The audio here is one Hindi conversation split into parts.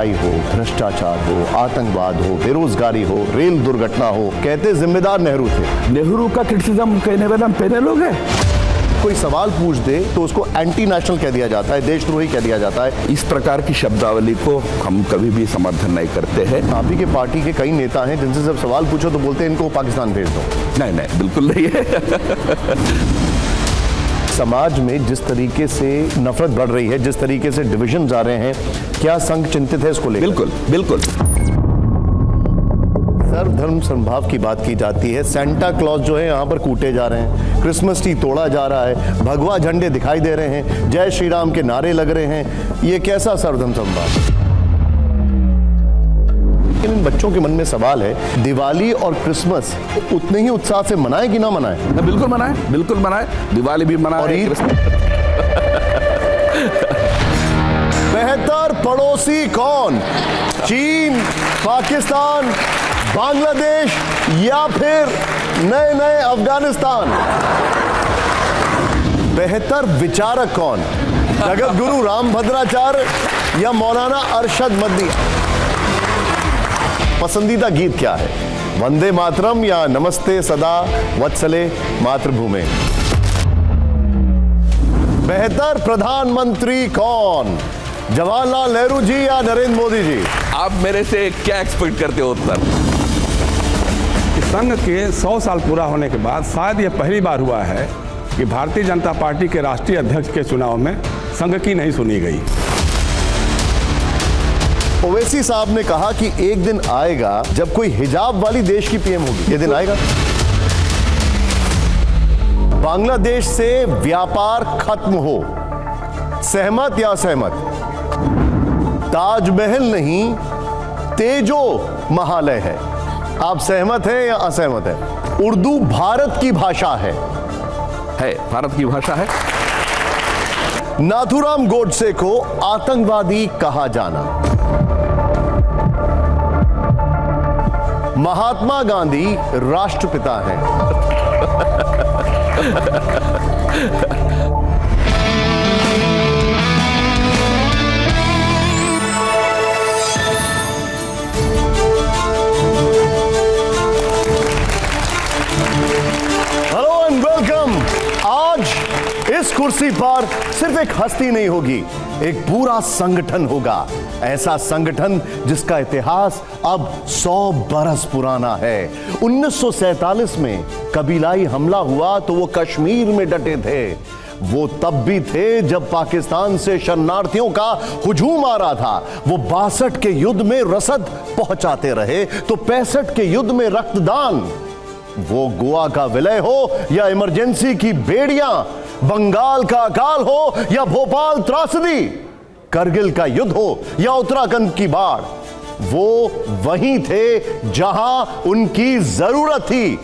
महंगाई हो, भ्रष्टाचार हो, आतंकवाद हो, बेरोजगारी हो, रेल दुर्घटना हो, कहते जिम्मेदार नेहरू थे। नेहरू का क्रिटिसिज्म कहने वाला हम पहले लोग हैं। कोई सवाल पूछ दे तो उसको एंटी नेशनल कह दिया जाता है, देशद्रोही कह दिया जाता है। इस प्रकार की शब्दावली को हम कभी भी समर्थन नहीं करते हैं। आप ही के पार्टी के कई नेता हैं जिनसे जब सवाल पूछो तो बोलते हैं इनको पाकिस्तान भेज दो। नहीं, बिल्कुल नहीं है। समाज में जिस तरीके से नफरत बढ़ रही है, जिस तरीके से डिविजन आ रहे हैं, क्या संघ चिंतित है इसको लेकर? बिल्कुल। सर्वधर्म समभाव की बात की जाती है। सेंटा क्लॉज जो है यहाँ पर कूटे जा रहे हैं, क्रिसमस ट्री तोड़ा जा रहा है, भगवा झंडे दिखाई दे रहे हैं, जय श्री राम के नारे लग रहे हैं। ये कैसा सर्वधर्म समभाव? लेकिन इन बच्चों के मन में सवाल है, दिवाली और क्रिसमस उतने ही उत्साह से मनाएं कि ना मनाएं? बिल्कुल मनाएं। दिवाली भी मनाएं और ईद। बेहतर पड़ोसी कौन? चीन, पाकिस्तान, बांग्लादेश या फिर नए अफगानिस्तान? बेहतर विचारक कौन? जगत गुरु रामभद्राचार्य या मौलाना अरशद मदनी? पसंदीदा गीत क्या है? वंदे मातरम या नमस्ते सदा वत्सले मातृभूमि? बेहतर प्रधानमंत्री कौन? जवाहरलाल नेहरू जी या नरेंद्र मोदी जी? आप मेरे से क्या एक्सपेक्ट करते हो उत्तर? संघ के 100 साल पूरा होने के बाद शायद यह पहली बार हुआ है कि भारतीय जनता पार्टी के राष्ट्रीय अध्यक्ष के चुनाव में संघ की नहीं सुनी गई। ओवैसी साहब ने कहा कि एक दिन आएगा जब कोई हिजाब वाली देश की पीएम होगी। ये दिन आएगा? बांग्लादेश से व्यापार खत्म हो, सहमत या असहमत? ताजमहल नहीं, तेजो महालय है। आप सहमत हैं या असहमत हैं? उर्दू भारत की भाषा है। भारत की भाषा है। नाथूराम गोडसे को आतंकवादी कहा जाना। महात्मा गांधी राष्ट्रपिता हैं। Hello and welcome. आज इस कुर्सी पर सिर्फ एक हस्ती नहीं होगी, एक पूरा संगठन होगा। ऐसा संगठन जिसका इतिहास अब 100 बरस पुराना है। 1947 में कबीलाई हमला हुआ तो वो कश्मीर में डटे थे। वो तब भी थे जब पाकिस्तान से शरणार्थियों का हुजूम आ रहा था। वो 62 के युद्ध में रसद पहुंचाते रहे तो 65 के युद्ध में रक्तदान। वो गोवा का विलय हो या इमरजेंसी की बेड़ियां, बंगाल का अकाल हो या भोपाल त्रासदी, करगिल का युद्ध हो या उत्तराखंड की बाढ़, वो वहीं थे जहां उनकी जरूरत थी।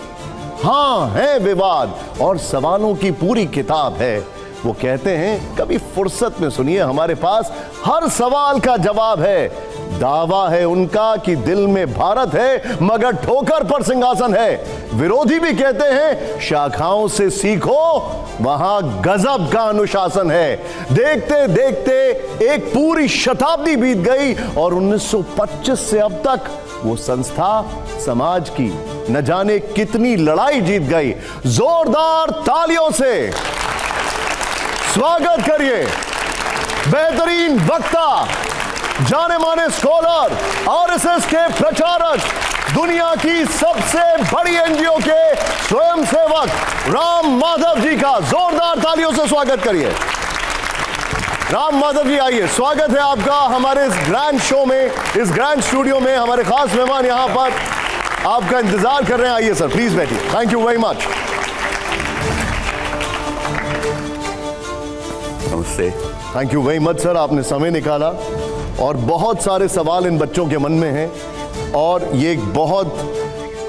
हां, है विवाद और सवालों की पूरी किताब है। वो कहते हैं कभी फुर्सत में सुनिए, हमारे पास हर सवाल का जवाब है। दावा है उनका कि दिल में भारत है मगर ठोकर पर सिंहासन है। विरोधी भी कहते हैं शाखाओं से सीखो, वहां गजब का अनुशासन है। देखते देखते एक पूरी शताब्दी बीत गई और 1925 से अब तक वो संस्था समाज की न जाने कितनी लड़ाई जीत गई। जोरदार तालियों से स्वागत करिए बेहतरीन वक्ता, जाने माने स्कॉलर, आरएसएस के प्रचारक, दुनिया की सबसे बड़ी एनजीओ के स्वयंसेवक राम माधव जी का जोरदार तालियों से स्वागत करिए। राम माधव जी आइए, स्वागत है आपका हमारे इस ग्रैंड शो में, इस ग्रैंड स्टूडियो में। हमारे खास मेहमान यहां पर आपका इंतजार कर रहे हैं। आइए सर, प्लीज बैठिए। Thank you very much. नमस्ते। Thank you very much sir, आपने समय निकाला और बहुत सारे सवाल इन बच्चों के मन में हैं और ये बहुत,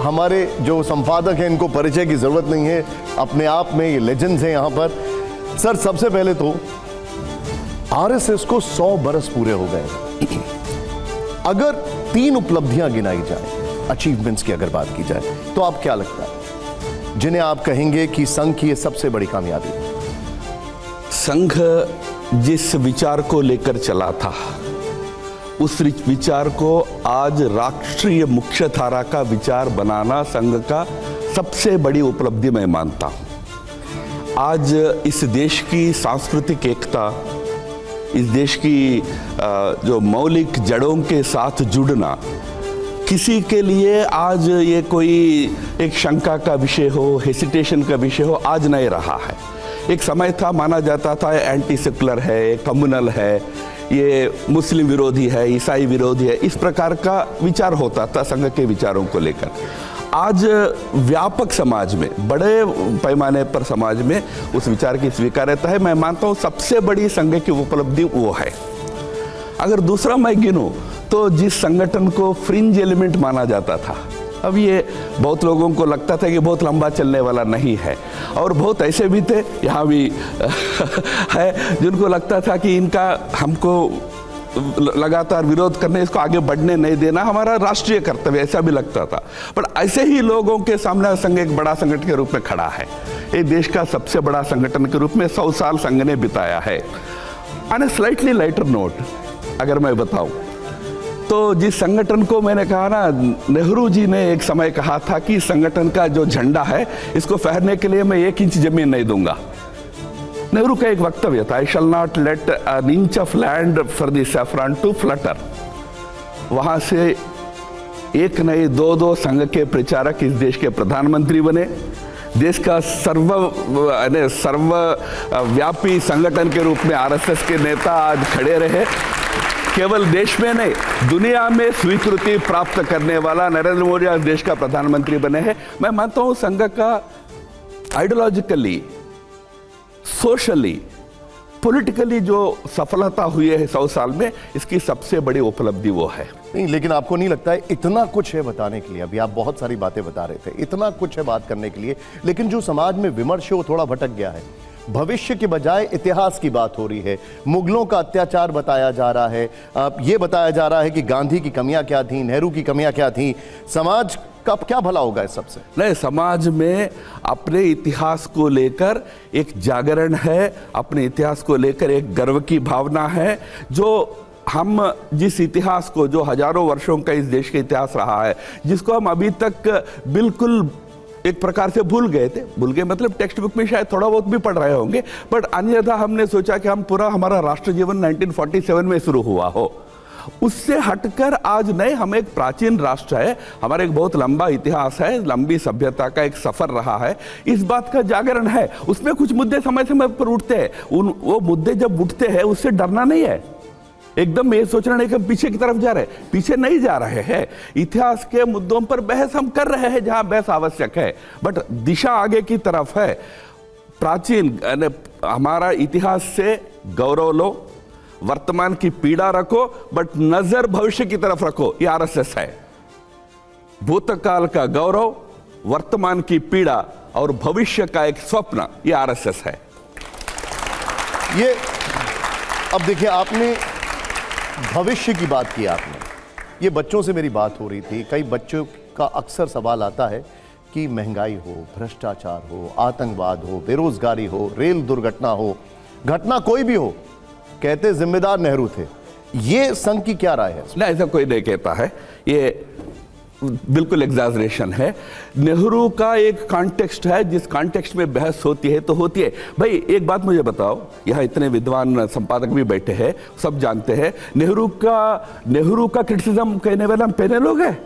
हमारे जो संपादक हैं इनको परिचय की जरूरत नहीं है, अपने आप में ये लेजेंड्स हैं यहाँ पर। सर, सबसे पहले तो आरएसएस को 100 बरस पूरे हो गए। अगर 3 उपलब्धियां गिनाई जाए, अचीवमेंट्स की अगर बात की जाए, तो आप क्या लगता है जिन्हें आप कहेंगे कि संघ की ये सबसे बड़ी कामयाबी है? संघ जिस विचार को लेकर चला था उस विचार को आज राष्ट्रीय मुख्यधारा का विचार बनाना संघ का सबसे बड़ी उपलब्धि मैं मानता हूं। आज इस देश की सांस्कृतिक एकता, इस देश की जो मौलिक जड़ों के साथ जुड़ना किसी के लिए आज ये कोई एक शंका का विषय हो, हेसिटेशन का विषय हो, आज नहीं रहा है। एक समय था माना जाता था एंटी सेकुलर है, कम्युनल है, ये मुस्लिम विरोधी है, ईसाई विरोधी है, इस प्रकार का विचार होता था संघ के विचारों को लेकर। आज व्यापक समाज में, बड़े पैमाने पर समाज में उस विचार की स्वीकार्यता है। मैं मानता हूँ सबसे बड़ी संघ की उपलब्धि वो है। अगर दूसरा मैं गिनूं तो जिस संगठन को फ्रिंज एलिमेंट माना जाता था, अब ये बहुत लोगों को लगता था कि बहुत लंबा चलने वाला नहीं है, और बहुत ऐसे भी थे यहाँ भी है जिनको लगता था कि इनका हमको लगातार विरोध करने, इसको आगे बढ़ने नहीं देना हमारा राष्ट्रीय कर्तव्य, ऐसा भी लगता था। पर ऐसे ही लोगों के सामने संघ एक बड़ा संगठन के रूप में खड़ा है। ये देश का सबसे बड़ा संगठन के रूप में 100 साल संघ ने बिताया है। On A slightly lighter note अगर मैं बताऊं तो जिस संगठन को मैंने कहा ना, नेहरू जी ने एक समय कहा था कि संगठन का जो झंडा है इसको फहरने के लिए मैं 1 इंच जमीन नहीं दूंगा। नेहरू का एक वक्तव्य था, I shall not let an inch of land for the saffron to flutter. वहां से एक नहीं दो संघ के प्रचारक इस देश के प्रधानमंत्री बने। देश का सर्वव्यापी संगठन के रूप में आरएसएस के नेता आज खड़े रहे। केवल देश में नहीं, दुनिया में स्वीकृति प्राप्त करने वाला नरेंद्र मोदी आज देश का प्रधानमंत्री बने हैं। मैं मानता हूं संघ का आइडियोलॉजिकली, सोशली, पॉलिटिकली जो सफलता हुई है 100 साल में, इसकी सबसे बड़ी उपलब्धि वो है। नहीं, लेकिन आपको नहीं लगता है इतना कुछ है बताने के लिए? अभी आप बहुत सारी बातें बता रहे थे, इतना कुछ है बात करने के लिए, लेकिन जो समाज में विमर्श है वो थोड़ा भटक गया है। भविष्य के बजाय इतिहास की बात हो रही है। मुगलों का अत्याचार बताया जा रहा है, ये बताया जा रहा है कि गांधी की कमियां क्या थी, नेहरू की कमियां क्या थी। समाज का क्या भला होगा इस सबसे? नहीं, समाज में अपने इतिहास को लेकर एक जागरण है, अपने इतिहास को लेकर एक गर्व की भावना है। जो हम जिस इतिहास को, जो हजारों वर्षों का इस देश का इतिहास रहा है, जिसको हम अभी तक बिल्कुल एक प्रकार से भूल गए मतलब टेक्स्ट बुक में शायद थोड़ा बहुत भी पढ़ रहे होंगे, बट अन्यथा हमने सोचा कि हम पूरा हमारा राष्ट्र जीवन 1947 में शुरू हुआ हो। उससे हटकर आज नहीं, हम एक प्राचीन राष्ट्र है, हमारा एक बहुत लंबा इतिहास है, लंबी सभ्यता का एक सफर रहा है, इस बात का जागरण है। उसमें कुछ मुद्दे समय समय पर उठते हैं, वो मुद्दे जब उठते हैं उससे डरना नहीं है। एकदम ये सोचना नहीं कि हम पीछे की तरफ जा रहे हैं, पीछे नहीं जा रहे हैं। इतिहास के मुद्दों पर बहस हम कर रहे हैं जहां बहस आवश्यक है, बट दिशा आगे की तरफ है। प्राचीन हमारा इतिहास से गौरव लो, वर्तमान की पीड़ा रखो, बट नजर भविष्य की तरफ रखो। ये आरएसएस है। भूतकाल का गौरव, वर्तमान की पीड़ा और भविष्य का एक स्वप्न, ये आरएसएस है। ये अब देखिए, आपने भविष्य की बात की। आपने ये बच्चों से मेरी बात हो रही थी, कई बच्चों का अक्सर सवाल आता है कि महंगाई हो, भ्रष्टाचार हो, आतंकवाद हो, बेरोजगारी हो, रेल दुर्घटना हो, घटना कोई भी हो, कहते जिम्मेदार नेहरू थे। ये संघ की क्या राय है? नहीं, ऐसा कोई नहीं कहता है, ये बिल्कुल एग्जैजरेशन है। नेहरू का एक कॉन्टेक्स्ट है, जिस कॉन्टेक्स्ट में बहस होती है तो होती है। भाई एक बात मुझे बताओ, यहाँ इतने विद्वान संपादक भी बैठे हैं, सब जानते हैं नेहरू का क्रिटिसिज्म कहने वाले हम पहले लोग हैं।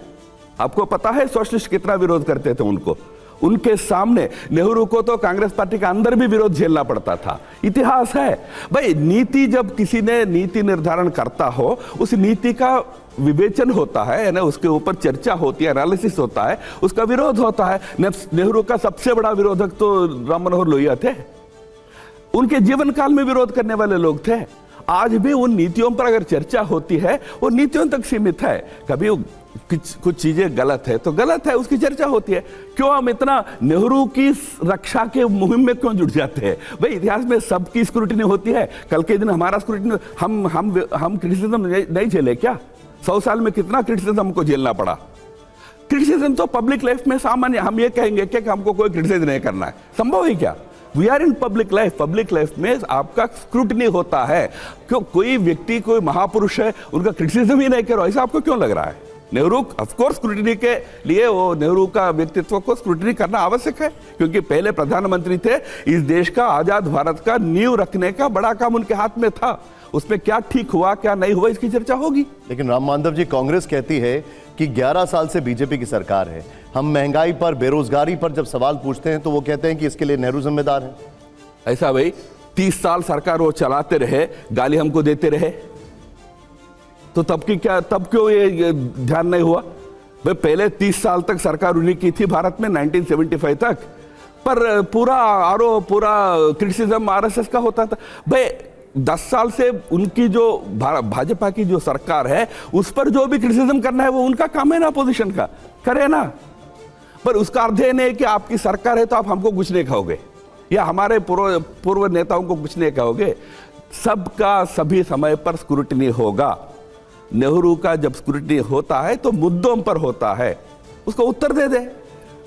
आपको पता है सोशलिस्ट कितना विरोध करते थे उनको। उनके सामने नेहरू को तो कांग्रेस पार्टी के अंदर भी विरोध झेलना पड़ता था। इतिहास है भाई। नीति, जब किसी ने नीति निर्धारण करता हो, उस नीति का विवेचन होता है ना, उसके ऊपर चर्चा होती है, एनालिसिस होता है, उसका विरोध होता है। नेहरू का सबसे बड़ा विरोधक तो राम मनोहर लोहिया थे। उनके जीवन काल में विरोध करने वाले लोग थे। आज भी उन नीतियों पर अगर चर्चा होती है, वो नीतियों तक सीमित है। कभी कुछ चीजें गलत है तो गलत है, उसकी चर्चा होती है। क्यों हम इतना नेहरू की रक्षा के मुहिम में क्यों जुट जाते हैं? भाई इतिहास में सबकी स्क्रूटिनी होती है, कल के दिन हमारा स्क्रूटिनी, हम क्रिटिसिज्म नहीं झेले क्या? 100 साल में कितना क्रिटिसिज्म हमको झेलना पड़ा? क्रिटिसिज्म तो पब्लिक लाइफ में सामान्य। हम ये कहेंगे कि हमको कोई क्रिटिसाइज नहीं करना है, संभव है क्या? We are in public life में आपका स्क्रूटनी होता है। क्यों कोई व्यक्ति कोई महापुरुष है उनका क्रिटिसिज्म ही नहीं करो, ऐसा आपको क्यों लग रहा है? नेहरू ऑफ कोर्स स्क्रूटनी के लिए, वो नेहरू का व्यक्तित्व को स्क्रूटनी करना आवश्यक है, क्योंकि पहले प्रधानमंत्री थे। इस देश का, आजाद भारत का नींव रखने का बड़ा काम उनके हाथ में था। उसमें क्या ठीक हुआ क्या नहीं हुआ इसकी चर्चा होगी। लेकिन राम माधव जी, कांग्रेस कहती है कि 11 साल से बीजेपी की सरकार है, हम महंगाई पर, बेरोजगारी पर जब सवाल पूछते हैं तो वो कहते हैं कि इसके लिए नेहरू जिम्मेदार है। ऐसा भाई 30 साल सरकार वो चलाते रहे, गाली हमको देते रहे, तो तब क्यों ये ध्यान नहीं हुआ? भाई पहले 30 साल तक सरकार उन्हीं की थी भारत में, 1975 तक, पर पूरा आरोप, पूरा क्रिटिसिज्म आरएसएस का होता था। भाई 10 साल से उनकी जो भाजपा की जो सरकार है उस पर जो भी क्रिटिसिज्म करना है वो उनका काम है ना, अपोजिशन का, करे ना। पर उसका अर्थ ये नहीं कि आपकी सरकार है तो आप हमको कुछ नहीं कहोगे या हमारे पूर्व नेताओं को कुछ नहीं कहोगे। सबका सभी समय पर स्क्रूटनी होगा। नेहरू का जब स्क्रूटनी होता है तो मुद्दों पर होता है, उसको उत्तर दे दे।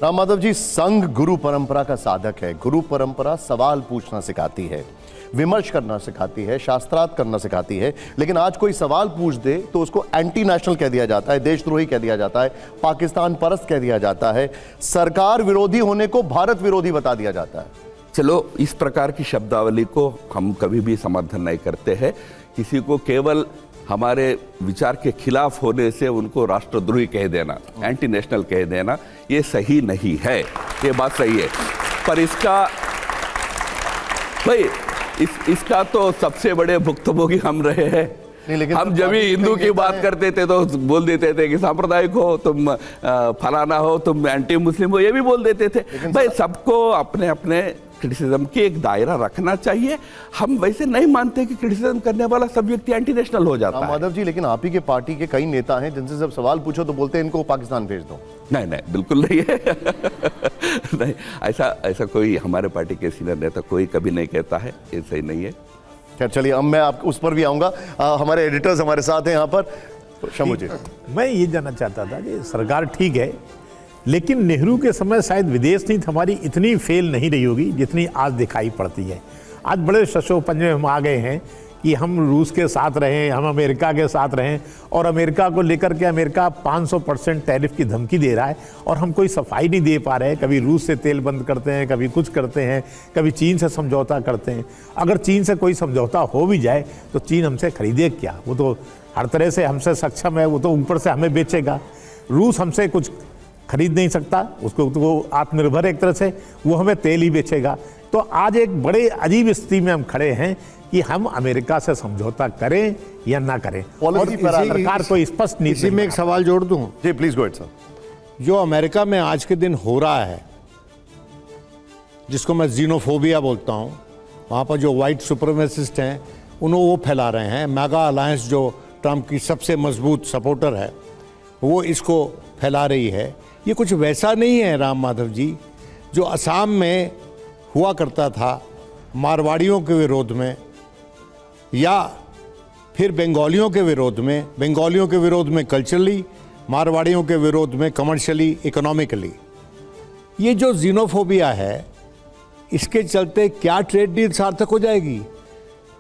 राम माधव जी, संघ गुरु परंपरा का साधक है। गुरु परंपरा सवाल पूछना सिखाती है, विमर्श करना सिखाती है, शास्त्रार्थ करना सिखाती है। लेकिन आज कोई सवाल पूछ दे तो उसको एंटी नेशनल कह दिया जाता है, देशद्रोही कह दिया जाता है, पाकिस्तान परस्त कह दिया जाता है, सरकार विरोधी होने को भारत विरोधी बता दिया जाता है। चलो, इस प्रकार की शब्दावली को हम कभी भी समर्थन नहीं करते हैं। किसी को केवल हमारे विचार के खिलाफ होने से उनको राष्ट्रद्रोही कह देना, एंटी नेशनल कह देना, ये सही नहीं है। ये बात सही है, पर इसका भाई इसका तो सबसे बड़े भुक्तभोगी हम रहे हैं। हम जब भी हिंदू की बात करते थे तो बोल देते थे कि सांप्रदायिक हो तुम, फलाना हो तुम, एंटी मुस्लिम हो, ये भी बोल देते थे। भाई सबको अपने अपने क्रिटिसिज्म की एक दायरा रखना चाहिए। हम वैसे नहीं मानते कि क्रिटिसिज्म करने वाला सब व्यक्ति एंटी नेशनल हो जाता है। माधव जी, लेकिन आप ही के पार्टी के कई नेता हैं जिनसे जब सवाल पूछो तो बोलते हैं इनको पाकिस्तान भेज दो। नहीं, बिल्कुल नहीं है। नहीं, ऐसा कोई हमारे पार्टी के सीनियर नेता कोई कभी नहीं कहता है, ये सही नहीं है। खैर चलिए, अब मैं आप उस पर भी आऊंगा। हमारे एडिटर्स हमारे साथ हैं यहाँ पर। शंभू जी, मैं ये जानना चाहता था कि सरकार ठीक है, लेकिन नेहरू के समय शायद विदेश नीति हमारी इतनी फेल नहीं रही होगी जितनी आज दिखाई पड़ती है। आज बड़े शशोपंज में हम आ गए हैं कि हम रूस के साथ रहें, हम अमेरिका के साथ रहें, और अमेरिका को लेकर के अमेरिका 500% टैरिफ की धमकी दे रहा है और हम कोई सफाई नहीं दे पा रहे हैं। कभी रूस से तेल बंद करते हैं, कभी कुछ करते हैं, कभी चीन से समझौता करते हैं। अगर चीन से कोई समझौता हो भी जाए तो चीन हमसे खरीदे क्या? वो तो हर तरह से हमसे सक्षम है, वो तो ऊपर से हमें बेचेगा। रूस हमसे कुछ खरीद नहीं सकता, उसको तो वो आत्मनिर्भर एक तरह से, वो हमें तेल ही बेचेगा। तो आज एक बड़े अजीब स्थिति में हम खड़े हैं कि हम अमेरिका से समझौता करें या ना करें, और सरकार को स्पष्ट नीति। इसी में एक सवाल जोड़ दूं जी, प्लीज गो अहेड सर। जो अमेरिका में आज के दिन हो रहा है, जिसको मैं जीनोफोबिया बोलता हूं, वहां पर जो वाइट सुपरमेसिस्ट हैं उन्हें वो फैला रहे हैं। मैगा अलायंस जो ट्रंप की सबसे मजबूत सपोर्टर है वो इसको फैला रही है। ये कुछ वैसा नहीं है राम माधव जी जो असम में हुआ करता था मारवाड़ियों के विरोध में, या फिर बंगालियों के विरोध में, बंगालियों के विरोध में कल्चरली, मारवाड़ियों के विरोध में कमर्शियली, इकोनॉमिकली। ये जो जीनोफोबिया है, इसके चलते क्या ट्रेड डील सार्थक हो जाएगी?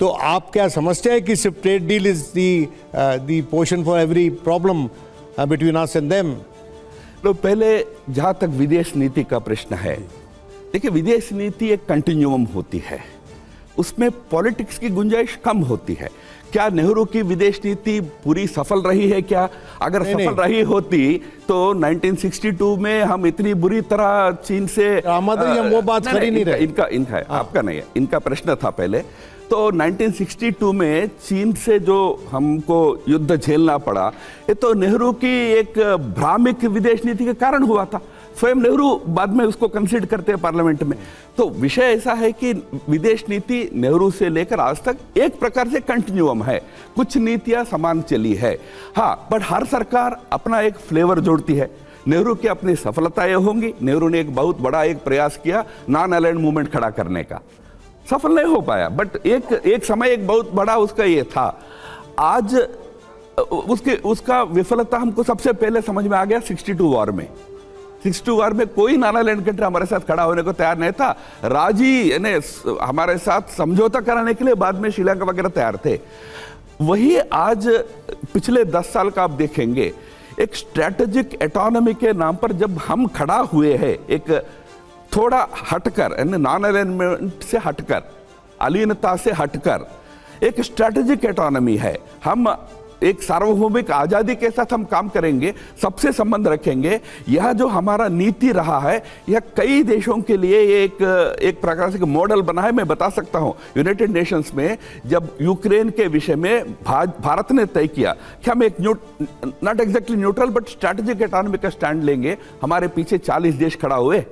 तो आप क्या समझते हैं कि सिर्फ trade deal is the potion for every problem between us and them? तो पहले जहां तक विदेश नीति का प्रश्न है, देखिए विदेश नीति एक कंटिन्यूम होती है, उसमें पॉलिटिक्स की गुंजाइश कम होती है। क्या नेहरू की विदेश नीति पूरी सफल रही है क्या? अगर सफल रही होती तो 1962 में हम इतनी बुरी तरह चीन से, हम वो बात कर ही नहीं रहे। इनका है, आपका नहीं है, इनका प्रश्न था पहले। तो 1962 में चीन से जो हमको युद्ध झेलना पड़ा, ये तो नेहरू की एक भ्रामिक विदेश नीति के कारण हुआ था। स्वयं नेहरू बाद में उसको कंसीडर करते हैं पार्लियामेंट में। तो विषय ऐसा है कि विदेश नीति नेहरू से लेकर आज तक एक प्रकार से कंटिन्यूम है, कुछ नीतियां समान चली है। हाँ, बट हर सरकार अपना एक फ्लेवर जोड़ती है। नेहरू की अपनी सफलताएं होंगी। नेहरू ने एक बहुत बड़ा एक प्रयास किया नॉन अलाइंड मूवमेंट खड़ा करने का, सफल नहीं हो पाया, बट एक समय एक बहुत बड़ा उसका ये था। आज उसका विफलता हमको सबसे पहले समझ में आ गया 62 वॉर में। 62 वार में कोई नागालैंड कंट्री हमारे साथ खड़ा होने को तैयार नहीं था। राजी यानी हमारे साथ समझौता कराने के लिए बाद में श्रीलंका वगैरह तैयार थे। वही आज पिछले 10 साल का आप देखेंगे, एक स्ट्रेटेजिक ऑटोनॉमी के नाम पर जब हम खड़ा हुए हैं, एक थोड़ा हटकर यानी नॉन अलाइनमेंट से हटकर, अलीनता से हटकर एक स्ट्रेटेजिक ऑटोनॉमी है। हम एक सार्वभौमिक आजादी के साथ हम काम करेंगे, सबसे संबंध रखेंगे। यह जो हमारा नीति रहा है, यह कई देशों के लिए एक प्रकार से मॉडल बना है। मैं बता सकता हूं, यूनाइटेड नेशंस में जब यूक्रेन के विषय में भारत ने तय किया कि हम एक not exactly neutral but strategic autonomy का स्टैंड लेंगे, हमारे पीछे 40 देश खड़ा हुए।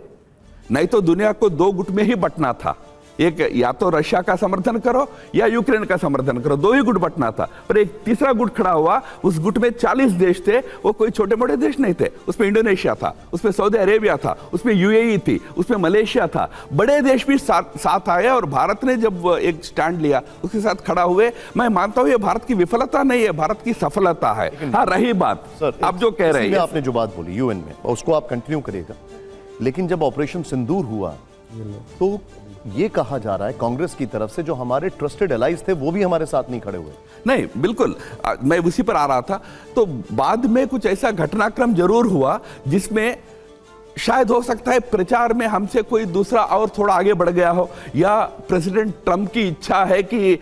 नहीं तो दुनिया को 2 गुट में ही बंटना था, एक या तो रशिया का समर्थन करो या यूक्रेन का समर्थन करो, 2 ही गुट बंटना था। पर एक तीसरा गुट खड़ा हुआ, उस गुट में 40 देश थे। वो कोई छोटे मोटे देश नहीं थे, उसमें इंडोनेशिया था, उसमें सऊदी अरेबिया था, उसमें यूएई थी, उसमें मलेशिया था। बड़े देश भी साथ आए और भारत ने जब एक स्टैंड लिया उसके साथ खड़ा हुए। मैं मानता हूं ये भारत की विफलता नहीं है, भारत की सफलता है। हाँ, रही बात आप जो कह रहे हैं, आपने जो बात बोली यूएन में, उसको आप कंटिन्यू करिएगा। लेकिन जब ऑपरेशन सिंदूर हुआ तो ये कहा जा रहा है कांग्रेस की तरफ से जो हमारे ट्रस्टेड एलाइज थे वो भी हमारे साथ नहीं खड़े हुए। नहीं, बिल्कुल, मैं उसी पर आ रहा था। तो बाद में कुछ ऐसा घटनाक्रम जरूर हुआ जिसमें शायद हो सकता है प्रचार में हमसे कोई दूसरा और थोड़ा आगे बढ़ गया हो, या प्रेसिडेंट ट्रंप की इच्छा है कि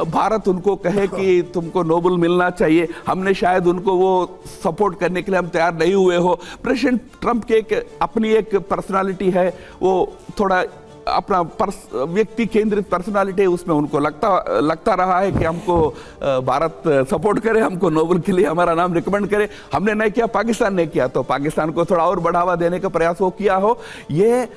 भारत उनको कहे कि तुमको नोबेल मिलना चाहिए, हमने शायद उनको वो सपोर्ट करने के लिए हम तैयार नहीं हुए हो। प्रेसिडेंट ट्रंप की अपनी एक पर्सनालिटी है, वो थोड़ा अपना व्यक्ति केंद्रित पर्सनालिटी है, उसमें उनको लगता रहा है कि हमको भारत सपोर्ट करे, हमको नोबेल के लिए हमारा नाम रिकमेंड करे। हमने नहीं किया, पाकिस्तान ने किया, तो पाकिस्तान को थोड़ा और बढ़ावा देने का प्रयास वो किया हो। ये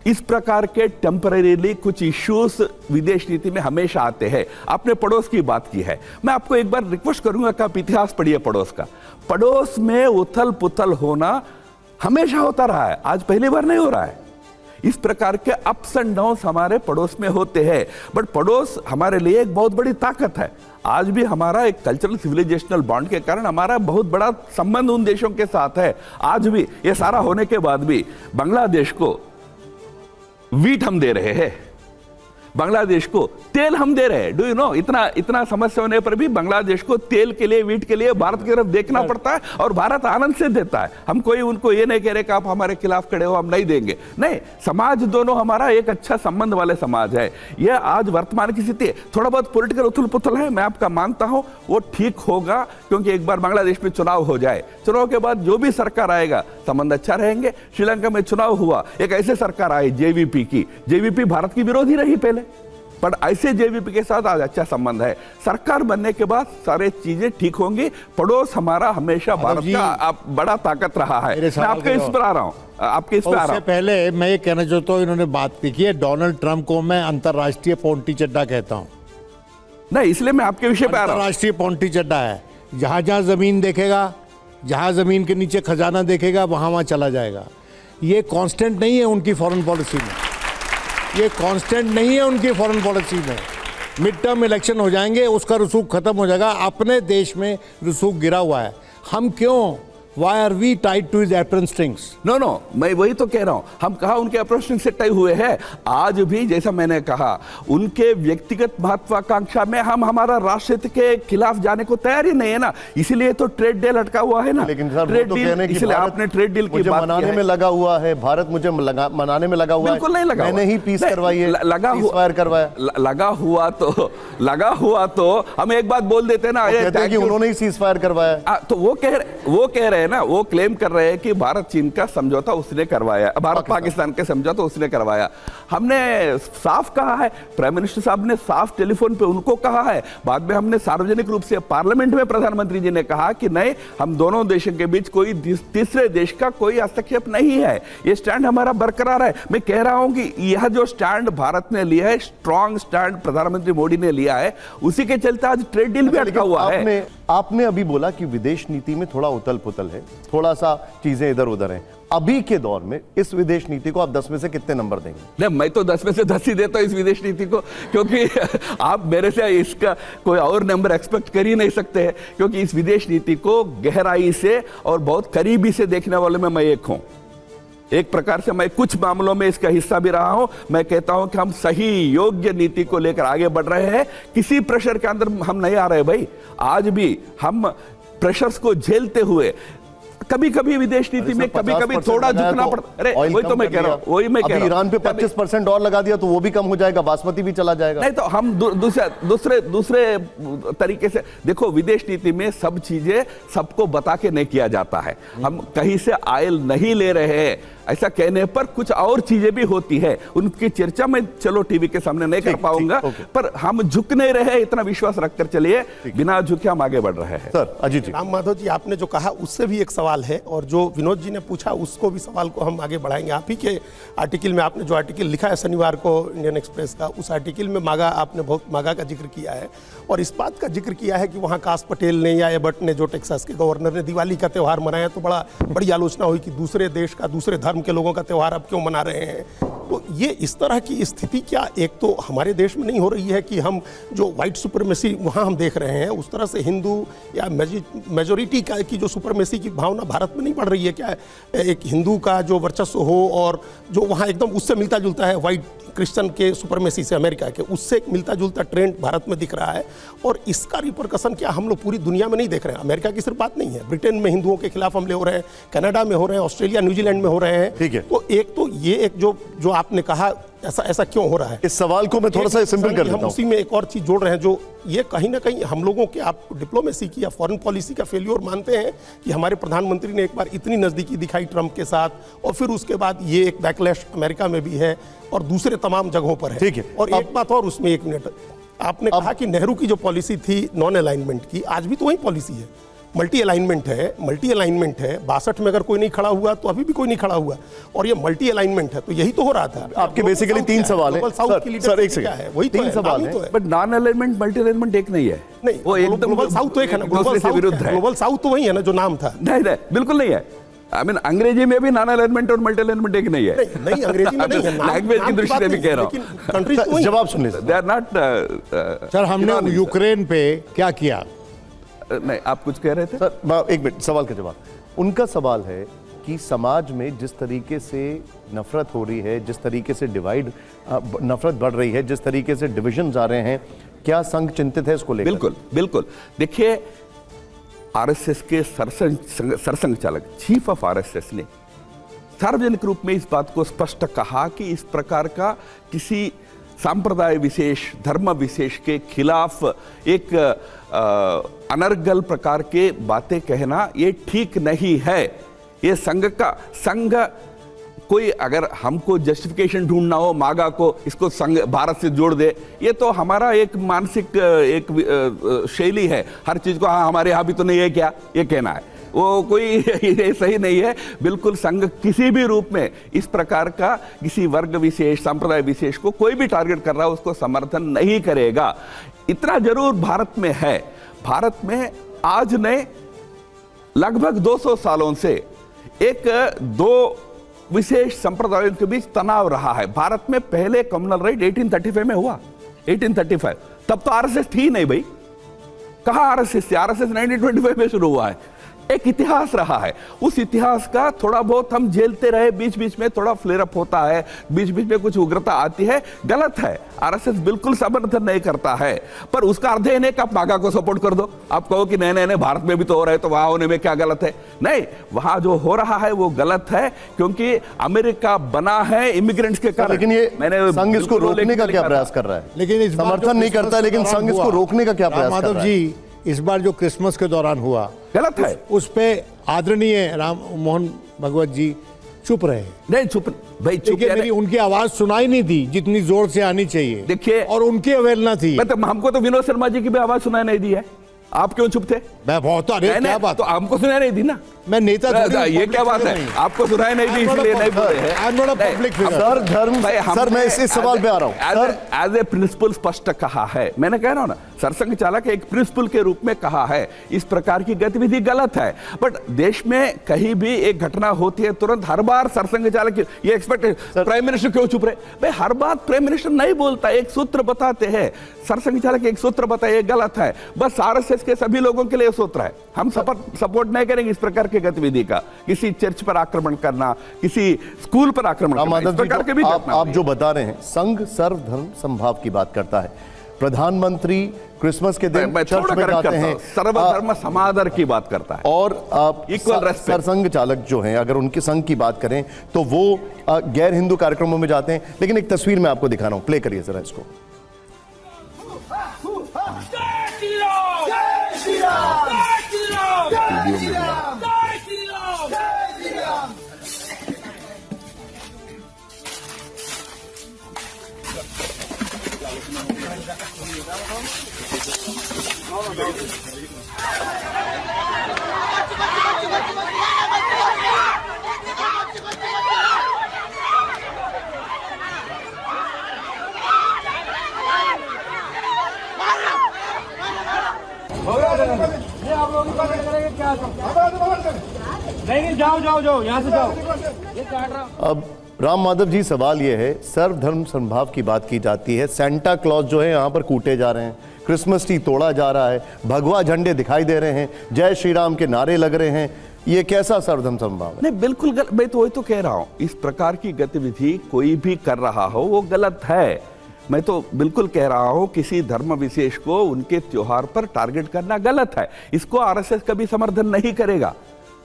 इस प्रकार के टेम्परेरीली कुछ इश्यूज विदेश नीति में हमेशा आते हैं। आपने पड़ोस की बात की है, मैं आपको एक बार रिक्वेस्ट करूंगा कि आप इतिहास पढ़िए पड़ोस का। पड़ोस में उथल पुथल होना हमेशा होता रहा है, आज पहली बार नहीं हो रहा है। इस प्रकार के अप्स एंड डाउन्स हमारे पड़ोस में होते हैं, बट पड़ोस हमारे लिए एक बहुत बड़ी ताकत है। आज भी हमारा एक कल्चरल सिविलाइजेशनल बॉन्ड के कारण हमारा बहुत बड़ा संबंध उन देशों के साथ है। आज भी ये सारा होने के बाद भी बांग्लादेश को वीट हम दे रहे हैं, बांग्लादेश को तेल हम दे रहे हैं। डू यू नो, इतना समस्या होने पर भी बांग्लादेश को तेल के लिए, वीट के लिए भारत की तरफ देखना पड़ता है, और भारत आनंद से देता है। हम कोई उनको ये नहीं कह रहे कि आप हमारे खिलाफ खड़े हो, हम नहीं देंगे। नहीं, समाज दोनों हमारा एक अच्छा संबंध वाले समाज है। यह आज वर्तमान की स्थिति है। थोड़ा बहुत पॉलिटिकल उथल पुथल है, मैं आपका मानता हूं, वो ठीक होगा, क्योंकि एक बार बांग्लादेश में चुनाव हो जाए, चुनाव के बाद जो भी सरकार आएगा संबंध अच्छा रहेंगे। श्रीलंका में चुनाव हुआ, एक ऐसे सरकार आई जेवीपी की, जेवीपी भारत की विरोधी रही पहले, पर ऐसे जेवीपी के साथ आज अच्छा संबंध है। सरकार बनने के बाद सारे चीजें ठीक होंगी। पड़ोस हमारा हमेशा भारत का बड़ा ताकत रहा है। मैं आपके इस पर आ रहा हूं, आपके इस पर आ रहा हूं। पहले मैं ये कहना चाहता हूँ, इन्होंने बात की है डोनाल्ड ट्रंप को मैं अंतर्राष्ट्रीय पोंटी चड्डा कहता हूँ। नहीं, इसलिए मैं आपके विषय पे आ रहा हूं। अंतर्राष्ट्रीय पोंटी चड्डा है, जहां जहां जमीन देखेगा, जहां जमीन के नीचे खजाना देखेगा, वहां वहां चला जाएगा। ये कांस्टेंट नहीं है उनकी फॉरेन पॉलिसी में, ये कांस्टेंट नहीं है उनकी फॉरेन पॉलिसी में। मिड टर्म इलेक्शन हो जाएंगे, उसका रसूख खत्म हो जाएगा। अपने देश में रसूख गिरा हुआ है, हम क्यों, Why are we tied to his apron strings? No, मैं वही तो कह रहा हूं, हम कहा उनके apron strings से टाई हुए हैं। आज भी जैसा मैंने कहा, उनके व्यक्तिगत महत्वाकांक्षा में हम हमारा राष्ट्र हित के खिलाफ जाने को तैयार ही नहीं है ना, इसीलिए तो ट्रेड डील अटका हुआ है ना। लेकिन सर, ट्रेड तो डील, इसलिए आपने ट्रेड डील की बात मनाने में लगा हुआ है, भारत मुझे मनाने में लगा हुआ है। बिल्कुल नहीं लगा, मैंने ही पीस करवाई है, लगा हुआ तो हम एक बात बोल देते ना, उन्होंने ही सीज फायर करवाया। तो वो कह रहे हैं ना, वो क्लेम कर रहे हैं कि भारत चीन का समझौता उसने करवाया, भारत पाकिस्तान के समझौता उसने करवाया। हमने साफ कहा है, प्राइम मिनिस्टर साहब ने साफ टेलीफोन पे उनको कहा है, बाद में हमने सार्वजनिक रूप से पार्लियामेंट में प्रधानमंत्री जी ने कहा कि नहीं, हम दोनों देशों के बीच कोई तीसरे देश का कोई हस्तक्षेप नहीं है, ये स्टैंड हमारा बरकरार है। मैं कह रहा हूं कि यह जो स्टैंड भारत ने लिया है, स्ट्रॉन्ग स्टैंड प्रधानमंत्री मोदी ने लिया है, उसी के चलते आज ट्रेड डील भी अटका हुआ है। आपने अभी बोला कि विदेश नीति में थोड़ा उथल पुथल है, थोड़ा सा चीजें इधर उधर हैं। अभी के दौर में इस विदेश नीति को आप 10 में से कितने नंबर देंगे? नहीं, मैं तो 10 में से 10 ही देता हूं इस विदेश नीति को, क्योंकि आप मेरे से इसका कोई और नंबर एक्सपेक्ट कर ही नहीं सकते हैं, क्योंकि इस विदेश नीति को गहराई से और बहुत करीबी से देखने वाले में मैं एक हूं। एक प्रकार से मैं कुछ मामलों में इसका हिस्सा भी रहा हूं। मैं कहता हूं कि हम सही योग्य नीति को लेकर आगे बढ़ रहे हैं, किसी प्रेशर के अंदर हम नहीं आ रहे भाई। आज भी हम प्रेशर्स को झेलते हुए कभी कभी विदेश नीति में कभी कभी थोड़ा झुकना पड़ता। अरे वही तो मैं कह रहा हूं, वही मैं कह रहा हूं। ईरान पे 25% और लगा दिया तो वो भी कम हो जाएगा, बासमती भी चला जाएगा। नहीं तो हम दूसरे तरीके से देखो, विदेश नीति में सब चीजें सबको बता के नहीं किया जाता है। हम कहीं से आयल नहीं ले रहे हैं, ऐसा कहने पर कुछ और चीजें भी होती है, उनकी चर्चा मैं चलो टीवी के सामने नहीं कर पाऊंगा, पर हम झुक नहीं रहे, इतना विश्वास रखकर चलिए, बिना झुके हम आगे बढ़ रहे हैं। सर अजीत जी, राम माधव जी, आपने जो कहा उससे भी एक सवाल है, और जो विनोद जी ने पूछा उसको भी सवाल को हम आगे बढ़ाएंगे। आप ही के आर्टिकल में आपने जो आर्टिकल लिखा है शनिवार को इंडियन एक्सप्रेस का, उस आर्टिकल में मागा, आपने बहुत मागा का जिक्र किया है और इस बात का जिक्र किया है कि वहाँ काश पटेल ने या एबर्ट ने, जो टेक्सास के गवर्नर ने दिवाली का त्यौहार मनाया, तो बड़ी आलोचना हुई कि दूसरे देश का, दूसरे धर्म के लोगों का त्यौहार अब क्यों मना रहे हैं। तो ये इस तरह की स्थिति क्या एक तो हमारे देश में नहीं हो रही है कि हम जो व्हाइट सुपरमेसी वहाँ हम देख रहे हैं, उस तरह से हिंदू या मेजोरिटी का की जो सुपरमेसी की भावना भारत में नहीं बढ़ रही है क्या? एक हिंदू का जो वर्चस्व हो और जो वहाँ एकदम उससे मिलता जुलता है, व्हाइट क्रिश्चियन के सुपरमेसी से अमेरिका के, उससे एक मिलता जुलता ट्रेंड भारत में दिख रहा है। और इसका रिपरकशन क्या हम लोग पूरी दुनिया में नहीं देख रहे हैं? अमेरिका की सिर्फ बात नहीं है, ब्रिटेन में हिंदुओं के खिलाफ हमले हो रहे हैं, कनाडा में हो रहे हैं, ऑस्ट्रेलिया न्यूजीलैंड में हो रहे हैं। ठीक है। तो एक तो ये एक जो आपने कहा ऐसा क्यों हो रहा है, इस सवाल को मैं थोड़ा सा सिंपल कर देता हम हूं। उसी में एक और चीज जोड़ रहे हैं, जो ये कहीं ना कहीं हम लोगों के, आप डिप्लोमेसी की या फॉरेन पॉलिसी का फेल्योर मानते हैं कि हमारे प्रधानमंत्री ने एक बार इतनी नजदीकी दिखाई ट्रंप के साथ, और फिर उसके बाद ये एक बैकलैश अमेरिका में भी है और दूसरे तमाम जगहों पर है। ठीक है। और एक बात और उसमें, एक मिनट, आपने कहा कि नेहरू की जो पॉलिसी थी नॉन अलाइनमेंट की, आज भी तो वही पॉलिसी है, मल्टी अलाइनमेंट है। 62 में अगर कोई नहीं खड़ा हुआ तो अभी भी कोई नहीं खड़ा हुआ, और ये मल्टी अलाइनमेंट है, तो यही तो हो रहा था। आपके बेसिकली 3 सवाल है सर, एक सेकंड, वही 3 सवाल है। But non alignment multi alignment एक नहीं है, नहीं, वो एकदम ग्लोबल साउथ तो एक है ना, दूसरे से विरुद्ध है। ग्लोबल साउथ तो वही है ना जो नाम था। नहीं बिल्कुल नहीं है। आई मीन अंग्रेजी में भी नॉन अलाइनमेंट और मल्टी अलाइनमेंट एक नहीं है। नहीं अंग्रेजी में नहीं है, लैंग्वेज की दृष्टि से भी कह रहा हूं। जवाब सुन लीजिए। They are not. सर हमने यूक्रेन पे क्या किया? नहीं, आप कुछ कह रहे थे सर एक मिनट, सवाल का जवाब। उनका सवाल है कि समाज में जिस तरीके से नफरत हो रही है, जिस तरीके से नफरत बढ़ रही है, जिस तरीके से डिविजन आ रहे हैं, क्या संघ चिंतित है इसको लेकर? बिल्कुल। देखिए, आरएसएस के सरसंघ चालक चीफ ऑफ आरएसएस ने सार्वजनिक रूप में इस बात को स्पष्ट कहा कि इस प्रकार का किसी सांप्रदाय विशेष, धर्म विशेष के खिलाफ एक अनर्गल प्रकार के बातें कहना ये ठीक नहीं है। ये संघ कोई अगर हमको जस्टिफिकेशन ढूंढना हो मागा को, इसको संघ भारत से जोड़ दे, ये तो हमारा एक मानसिक एक शैली है। हर चीज को हाँ हमारे यहाँ भी तो नहीं है क्या, ये कहना है, वो कोई सही नहीं है। बिल्कुल संघ किसी भी रूप में इस प्रकार का किसी वर्ग विशेष, संप्रदाय विशेष को कोई भी टारगेट कर रहा है उसको समर्थन नहीं करेगा। इतना जरूर भारत में है, भारत में आज ने लगभग 200 सालों से एक दो विशेष संप्रदायों के बीच तनाव रहा है। भारत में पहले कम्युनल राइट 1835 में हुआ, 1835, तब तो आरएसएस थी नहीं भाई, कहां आरएसएस थी? आरएसएस 1925 में शुरू हुआ है। एक इतिहास रहा है, उस इतिहास का थोड़ा बहुत हम झेलते रहे, बीच बीच में थोड़ा फ्लेयर अप होता है, बीच बीच में कुछ उग्रता आती है, गलत है। आरएसएस बिल्कुल समर्थन नहीं करता है, पर उसका अर्थ नहीं कि आप मागा को सपोर्ट कर दो। आप कहो कि नहीं भारत में भी तो हो रहा है, तो वहां होने में क्या गलत है? नहीं, वहां जो हो रहा है वो गलत है, क्योंकि अमेरिका बना है इमिग्रेंट्स के कारण। लेकिन ये संघ इसको रोकने का क्या प्रयास कर रहा है? लेकिन समर्थन नहीं करता है, लेकिन संघ इसको रोकने का क्या प्रयास कर रहा है? जी, इस बार जो क्रिसमस के दौरान हुआ गलत है, उस पे आदरणीय राम मोहन भगवत जी चुप रहे। नहीं चुप भाई, चुप मेरी उनकी आवाज सुनाई नहीं थी जितनी जोर से आनी चाहिए। देखिए, और उनकी अवहेलना थी। मतलब हमको तो विनोद शर्मा जी की भी आवाज सुनाई नहीं दी है, आप क्यों चुप थे? मैं बहुत क्या बात, तो हमको सुनाई नहीं दी ना, मैं नेता ये क्या बात है? आपको सुनाई नहीं दी इसलिए नहीं बोले हैं। सर धर्म, सर मैं इस सवाल पे आ रहा हूं। सर एज ए प्रिंसिपल स्पष्ट कहा है, मैंने कह रहा हूं ना, सरसंघ चालक एक प्रिंसिपल के रूप में कहा है इस प्रकार की गतिविधि गलत है। बट देश में कहीं भी एक घटना होती है, तुरंत हर बार सरसंघ चालक ये एक्सपेक्ट, प्राइम मिनिस्टर क्यों चुप रहे? भाई हर बात प्राइम मिनिस्टर नहीं बोलता, एक सूत्र बताते हैं, सरसंघ चालक एक सूत्र बताए, गलत है। बस आरएसएस के सभी लोगों के लिए सूत्र है, हम सपोर्ट नहीं करेंगे इस प्रकार की गतिविधि का, किसी चर्च पर आक्रमण करना, किसी स्कूल पर आक्रमण करना, इस प्रकार के भी आप जो बता रहे हैं, संघ सर्वधर्म समभाव की बात करता है। प्रधानमंत्री क्रिसमस के दिन चर्च में जाते हैं, सर्वधर्म समादर की बात करता है, और Equal respect। सरसंघ चालक जो हैं, अगर उनके संघ की बात करें तो वो गैर हिंदू कार्यक्रमों में जाते हैं। लेकिन एक तस्वीर मैं आपको दिखा रहा हूं, प्ले करिए जरा इसको। नहीं जाओ जाओ जाओ, यहाँ से जाओ। अब राम माधव जी, सवाल यह है, सर्वधर्म समभाव की बात की जाती है, सेंटा क्लॉज जो है यहाँ पर कूटे जा रहे हैं, क्रिसमस ट्री तोड़ा जा रहा है, भगवा झंडे दिखाई दे रहे हैं, जय श्री राम के नारे लग रहे हैं, ये कैसा सर्वधर्म समभाव है? नहीं, बिल्कुल गलत। मैं तो वही तो कह रहा हूं, इस प्रकार की गतिविधि कोई भी कर रहा हो वो गलत है। मैं तो बिल्कुल कह रहा हूं, किसी धर्म विशेष को उनके त्योहार पर टारगेट करना गलत है। इसको आरएसएस कभी समर्थन नहीं करेगा,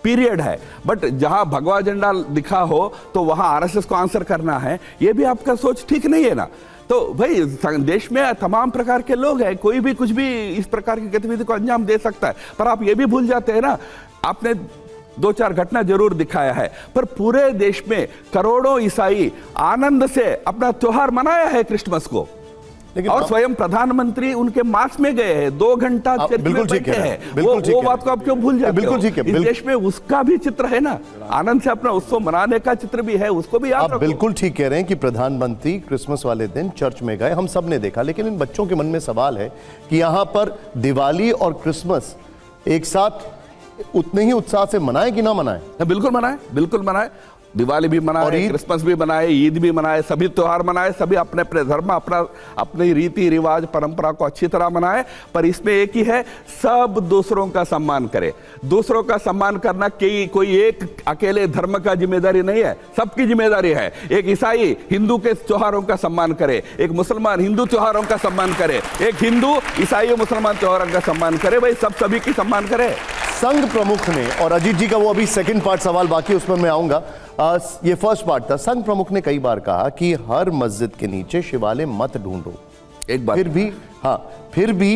पीरियड है। बट जहां भगवा झंडा दिखा हो तो वहां आरएसएस को आंसर करना है, ये भी आपका सोच ठीक नहीं है ना। तो भाई, देश में तमाम प्रकार के लोग हैं, कोई भी कुछ भी इस प्रकार की गतिविधि को अंजाम दे सकता है। पर आप ये भी भूल जाते हैं ना, आपने 2-4 घटना जरूर दिखाया है, पर पूरे देश में करोड़ों ईसाई आनंद से अपना त्योहार मनाया है क्रिसमस को, और स्वयं प्रधानमंत्री उनके मास में गए हैं, 2 घंटा चर्च में बैठे हैं। वो बात को आप क्यों भूल जाते हो? बिल्कुल ठीक है। इस देश में उसका भी चित्र है ना, आनंद से अपना उत्सव मनाने का चित्र भी है, उसको भी याद आप रखो। बिल्कुल ठीक कह रहे हैं कि प्रधानमंत्री क्रिसमस वाले दिन चर्च में गए, हम सब ने देखा। लेकिन इन बच्चों के मन में सवाल है कि यहाँ पर दिवाली और क्रिसमस एक साथ उतने ही उत्साह से मनाए कि ना मनाए? बिल्कुल मनाए, बिल्कुल मनाए। दिवाली भी मनाए, क्रिसमस भी मनाए, ईद भी मनाए, सभी त्योहार मनाए, सभी अपने अपने धर्म, अपने रीति रिवाज परंपरा को अच्छी तरह मनाए। पर इसमें एक ही है, सब दूसरों का सम्मान करे। दूसरों का सम्मान करना कोई एक अकेले धर्म का जिम्मेदारी नहीं है, सबकी जिम्मेदारी है। एक ईसाई हिंदू के त्योहारों का सम्मान करे, एक मुसलमान हिंदू त्योहारों का सम्मान करे, एक हिंदू ईसाई और मुसलमान त्योहारों का सम्मान करे। भाई, सब सभी की सम्मान करे। संघ प्रमुख ने, और अजीत जी का वो अभी सेकंड पार्ट सवाल बाकी, उस पर मैं आऊंगा। ये फर्स्ट पार्ट था। संघ प्रमुख ने कई बार कहा कि हर मस्जिद के नीचे शिवालय मत ढूंढो। एक बात फिर भी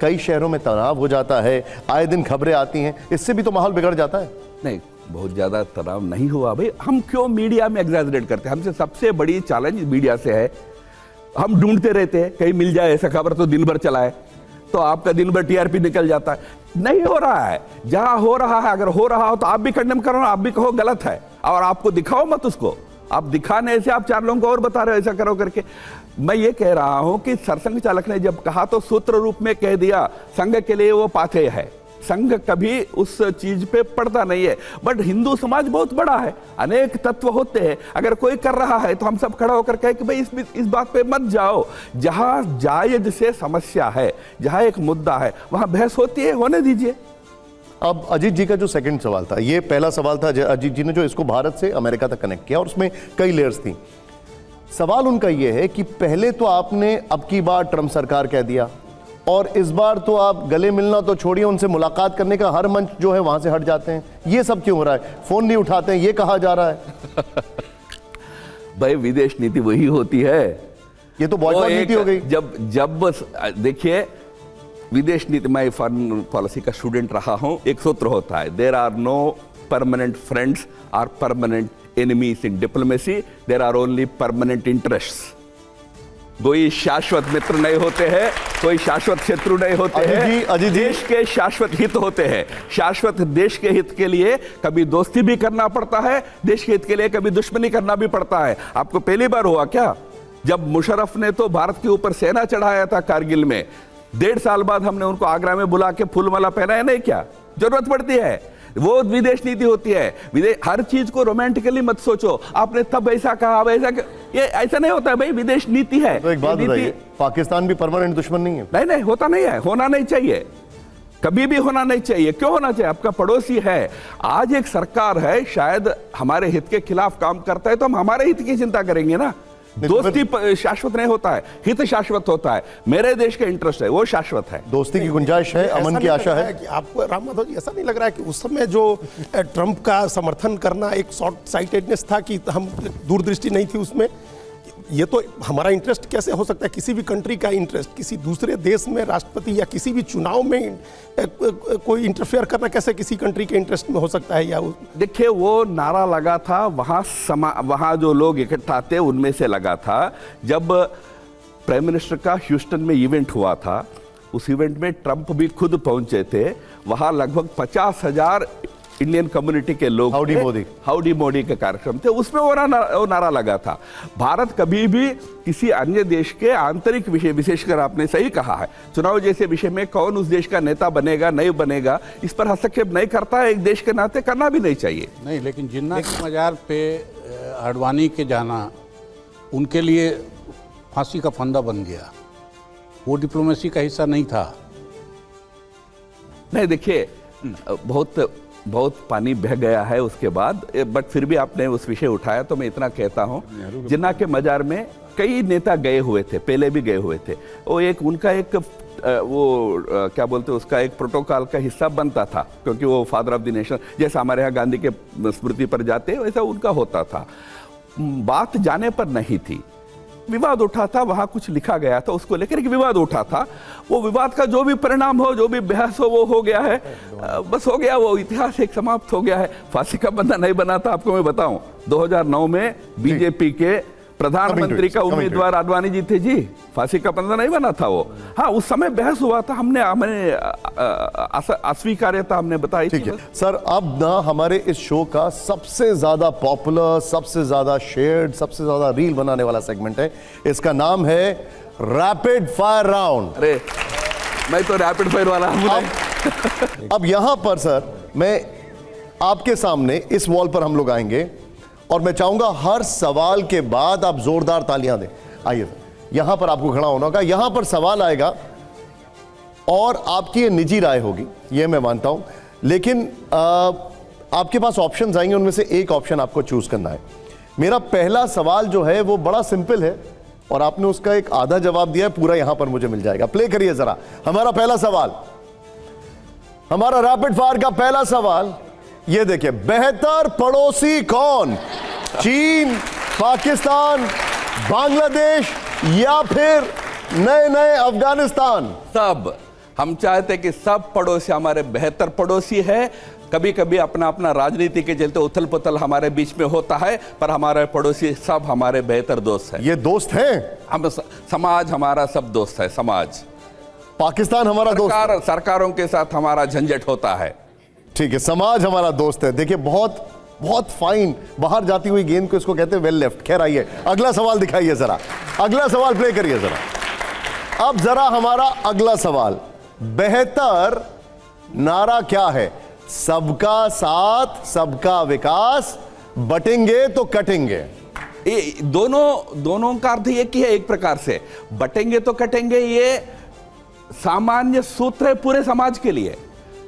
कई शहरों में तनाव हो जाता है, आए दिन खबरें आती हैं, इससे भी तो माहौल बिगड़ जाता है। नहीं, बहुत ज्यादा तनाव नहीं हुआ भाई। हम क्यों मीडिया में एग्जैजरेट करते हैं? हमसे सबसे बड़ी चैलेंज मीडिया से है, हम ढूंढते रहते हैं कहीं मिल जाए ऐसा खबर तो दिन भर चलाए, तो आपका दिन भर टीआरपी निकल जाता है। नहीं हो रहा है, जहां हो रहा है, अगर हो रहा हो तो आप भी कंडेम करो, आप भी कहो गलत है, और आपको दिखाओ मत उसको। आप दिखाने से आप 4 लोगों को और बता रहे हो ऐसा करो करके। मैं ये कह रहा हूं कि सरसंघ चालक ने जब कहा तो सूत्र रूप में कह दिया, संघ के लिए वो पाथेय है। संघ कभी उस चीज पे पड़ता नहीं है। बट हिंदू समाज बहुत बड़ा है, अनेक तत्व होते हैं। अगर कोई कर रहा है तो हम सब खड़ा होकर कहे कि भाई इस बात पे मत जाओ। जहां जायज से समस्या है, जहां एक मुद्दा है, वहां बहस होती है, होने दीजिए। अब अजीत जी का जो सेकंड सवाल था, ये पहला सवाल था अजीत जी ने जो इसको भारत से अमेरिका तक कनेक्ट किया, और उसमें कई लेयर्स थी। सवाल उनका ये है कि पहले तो आपने अब की बार ट्रंप सरकार कह दिया, और इस बार तो आप गले मिलना तो छोड़िए, उनसे मुलाकात करने का हर मंच जो है वहां से हट जाते हैं। ये सब क्यों हो रहा है? फोन नहीं उठाते हैं, ये कहा जा रहा है। भाई, विदेश नीति वही होती है। ये तो बॉयकॉट नीति हो गई। जब देखिए, विदेश नीति, मैं फॉरेन पॉलिसी का स्टूडेंट रहा हूं, एक सूत्र होता है, there are no permanent friends are permanent enemies in diplomacy, there are only permanent interests. कोई शाश्वत मित्र नहीं होते हैं, कोई शाश्वत शत्रु नहीं होते हैं। देश के शाश्वत हित होते हैं। शाश्वत देश के हित के लिए कभी दोस्ती भी करना पड़ता है, देश के हित के लिए कभी दुश्मनी करना भी पड़ता है। आपको पहली बार हुआ क्या जब मुशर्रफ ने तो भारत के ऊपर सेना चढ़ाया था कारगिल में? 1.5 साल बाद हमने उनको आगरा में बुला के फूलमाला पहनाया नहीं क्या? जरूरत पड़ती है, वो विदेश नीति होती है। हर चीज को रोमांटिकली मत सोचो, आपने तब ऐसा कहा, अब ऐसा, ये ऐसा नहीं होता है भाई, विदेश नीति है। तो एक बात बताइए, पाकिस्तान भी परमानेंट दुश्मन नहीं है? नहीं, होता नहीं है, होना नहीं चाहिए। कभी भी होना नहीं चाहिए। क्यों होना चाहिए? आपका पड़ोसी है। आज एक सरकार है, शायद हमारे हित के खिलाफ काम करता है तो हम हमारे हित की चिंता करेंगे ना। दोस्ती शाश्वत नहीं होता है, हित शाश्वत होता है। मेरे देश का इंटरेस्ट है, वो शाश्वत है। दोस्ती की गुंजाइश है, अमन की आशा है कि आपको राम माधव जी ऐसा नहीं लग रहा है कि उस समय जो ट्रंप का समर्थन करना एक शॉर्ट साइटेडनेस था, कि हम दूरदृष्टि नहीं थी उसमें? ये तो हमारा इंटरेस्ट कैसे हो सकता है? किसी भी कंट्री का इंटरेस्ट किसी दूसरे देश में राष्ट्रपति या किसी भी चुनाव में कोई इंटरफेयर करना कैसे किसी कंट्री के इंटरेस्ट में हो सकता है? या देखिए, वो नारा लगा था वहां जो लोग इकट्ठा थे उनमें से लगा था। जब प्राइम मिनिस्टर का ह्यूस्टन में इवेंट हुआ था, उस इवेंट में ट्रंप भी खुद पहुंचे थे। वहां लगभग 50,000 इंडियन कम्युनिटी के लोग हाउडी मोदी के कार्यक्रम थे, उसमें वो नारा लगा था। भारत कभी भी किसी अन्य देश के आंतरिक विषय, विशेषकर आपने सही कहा है, चुनाव जैसे विषय में कौन उस देश का नेता बनेगा नहीं बनेगा, इस पर हस्तक्षेप नहीं करता है। एक देश के नाते करना भी नहीं चाहिए। नहीं, लेकिन जिन्ना के मजार पे आडवाणी के जाना उनके लिए फांसी का फंदा बन गया। वो डिप्लोमेसी का हिस्सा नहीं था। नहीं, देखिए, बहुत पानी बह गया है उसके बाद, बट फिर भी आपने उस विषय उठाया तो मैं इतना कहता हूं, जिन्ना के मजार में कई नेता गए हुए थे, पहले भी गए हुए थे। वो एक उनका एक क्या बोलते हैं, उसका एक प्रोटोकॉल का हिस्सा बनता था, क्योंकि वो फादर ऑफ द नेशन, जैसा हमारे यहाँ गांधी के स्मृति पर जाते हैं वैसा उनका होता था। बात जाने पर नहीं थी, विवाद उठा था, वहां कुछ लिखा गया था, उसको लेकर एक विवाद उठा था। वो विवाद का जो भी परिणाम हो, जो भी बहस हो, वो हो गया है, बस हो गया, वो इतिहास एक समाप्त हो गया है। फांसी का बंदा नहीं बना था। आपको मैं बताऊं, 2009 में बीजेपी के प्रधानमंत्री का उम्मीदवार आडवाणी जी थे जी, फांसी का बंदा नहीं बना था वो। हाँ, उस समय बहस हुआ था, हमने अस्वीकार्यता हमने बताई। ठीक है सर, अब ना हमारे इस शो का सबसे ज्यादा पॉपुलर, सबसे ज्यादा शेयर्ड, सबसे ज्यादा रील बनाने वाला सेगमेंट है। इसका नाम है रैपिड फायर राउंड। अरे, मैं तो रैपिड फायर वाला हूं। अब यहां पर सर, मैं आपके सामने इस वॉल पर हम लोग आएंगे और मैं चाहूंगा हर सवाल के बाद आप जोरदार तालियां दें। आइए सर, यहां पर आपको खड़ा होना होगा। यहां पर सवाल आएगा और आपकी ये निजी राय होगी, ये मैं मानता हूं, लेकिन आपके पास ऑप्शंस आएंगे, उनमें से एक ऑप्शन आपको चूज करना है। मेरा पहला सवाल जो है वो बड़ा सिंपल है और आपने उसका एक आधा जवाब दिया है, पूरा यहां पर मुझे मिल जाएगा। प्ले करिए जरा हमारा पहला सवाल। हमारा रैपिड फायर का पहला सवाल ये देखिए, बेहतर पड़ोसी कौन? चीन, पाकिस्तान, बांग्लादेश या फिर नए नए अफगानिस्तान? सब। हम चाहते हैं कि सब पड़ोसी हमारे बेहतर पड़ोसी है। कभी कभी अपना अपना राजनीति के चलते उथल पुथल हमारे बीच में होता है, पर हमारे पड़ोसी सब हमारे बेहतर दोस्त हैं। ये दोस्त हैं? हम समाज हमारा सब दोस्त है। समाज, पाकिस्तान हमारा दोस्त, सरकारों के साथ हमारा झंझट होता है। ठीक है, समाज हमारा दोस्त है। देखिए, बहुत बहुत फाइन बाहर जाती हुई गेंद को इसको कहते हैं वेल लेफ्ट। खैर, आइए अगला सवाल दिखाइए जरा, अगला सवाल प्ले करिए जरा। अब जरा हमारा अगला सवाल, बेहतर नारा क्या है? सबका साथ, सबका विकास, बटेंगे तो कटेंगे। दोनों का अर्थ एक ही है। एक प्रकार से बटेंगे तो कटेंगे, ये सामान्य सूत्र है पूरे समाज के लिए।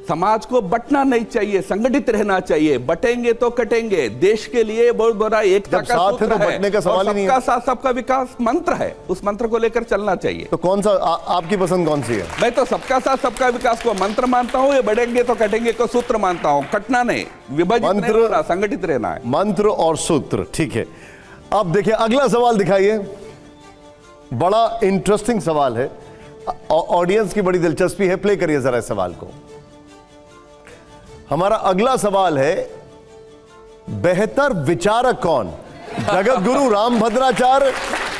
समाज को बटना नहीं चाहिए, संगठित रहना चाहिए। बटेंगे तो कटेंगे, देश के लिए बहुत बड़ा एकता का सूत्र है। बटने का सवाल ही नहीं है। सबका साथ, सबका विकास मंत्र है, उस मंत्र को लेकर चलना चाहिए। तो कौन सा आपकी पसंद कौन सी है? मैं तो सबका साथ, सबका विकास को मंत्र मानता हूं, ये बढ़ेंगे तो कटेंगे को सूत्र मानता हूं। कटना नहीं, विभाजित नहीं होना, संगठित रहना है। मंत्र और सूत्र, ठीक है। अब देखिए अगला सवाल दिखाइए, बड़ा इंटरेस्टिंग सवाल है, ऑडियंस की बड़ी दिलचस्पी है। प्ले करिए जरा इस सवाल को। हमारा अगला सवाल है, बेहतर विचारक कौन? जगत गुरु रामभद्राचार्य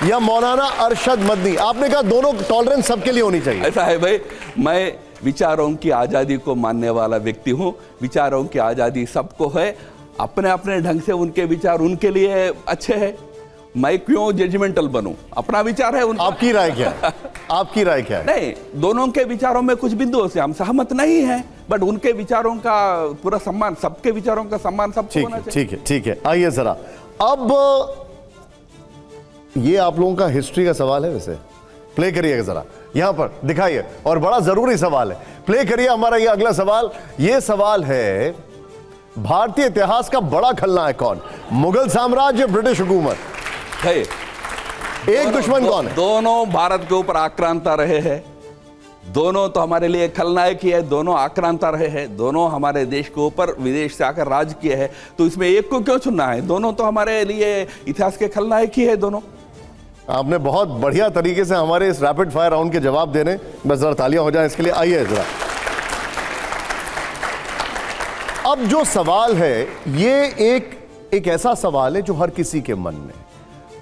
या मौलाना अरशद मदनी? आपने कहा दोनों टॉलरेंस सबके लिए होनी चाहिए। ऐसा है भाई, मैं विचारों की आजादी को मानने वाला व्यक्ति हूं। विचारों की आजादी सबको है, अपने अपने ढंग से उनके विचार उनके लिए अच्छे हैं। मैं क्यों जजमेंटल बनूं? अपना विचार है उनका। आपकी राय क्या है? आपकी राय क्या है? नहीं, दोनों के विचारों में कुछ बिंदुओं से हम सहमत नहीं हैं, बट उनके विचारों का पूरा सम्मान, सबके विचारों का सम्मान सबको होना चाहिए। ठीक है, ठीक है। आइए जरा, अब ये आप लोगों का हिस्ट्री का सवाल है, वैसे प्ले करिएगा जरा। यहां पर दिखाइए, और बड़ा जरूरी सवाल है, प्ले करिए हमारा ये अगला सवाल। ये सवाल है, भारतीय इतिहास का बड़ा खलनायक कौन? मुगल साम्राज्य, ब्रिटिश हुकूमत? है एक दुश्मन कौन है? दोनों भारत के ऊपर आक्रांता रहे हैं, दोनों तो हमारे लिए खलनायक ही है, दोनों आक्रांता रहे हैं, दोनों हमारे देश के ऊपर विदेश से आकर राज किए हैं, तो इसमें एक को क्यों चुनना है? दोनों तो हमारे लिए इतिहास के खलनायक ही है दोनों। आपने बहुत बढ़िया तरीके से हमारे इस रैपिड फायर राउंड के जवाब दे रहे हैं, बस जरा तालियां हो जाए इसके लिए। आइए जरा, अब जो सवाल है ये एक ऐसा सवाल है जो हर किसी के मन में,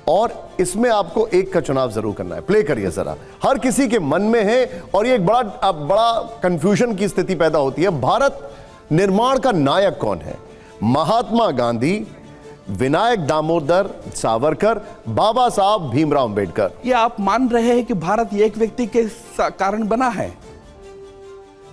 और इसमें आपको एक का चुनाव जरूर करना है। प्ले करिए जरा, हर किसी के मन में है, और ये एक बड़ा कंफ्यूजन की स्थिति पैदा होती है। भारत निर्माण का नायक कौन है? महात्मा गांधी, विनायक दामोदर सावरकर, बाबा साहब भीमराव अंबेडकर? ये आप मान रहे हैं कि भारत ये एक व्यक्ति के कारण बना है?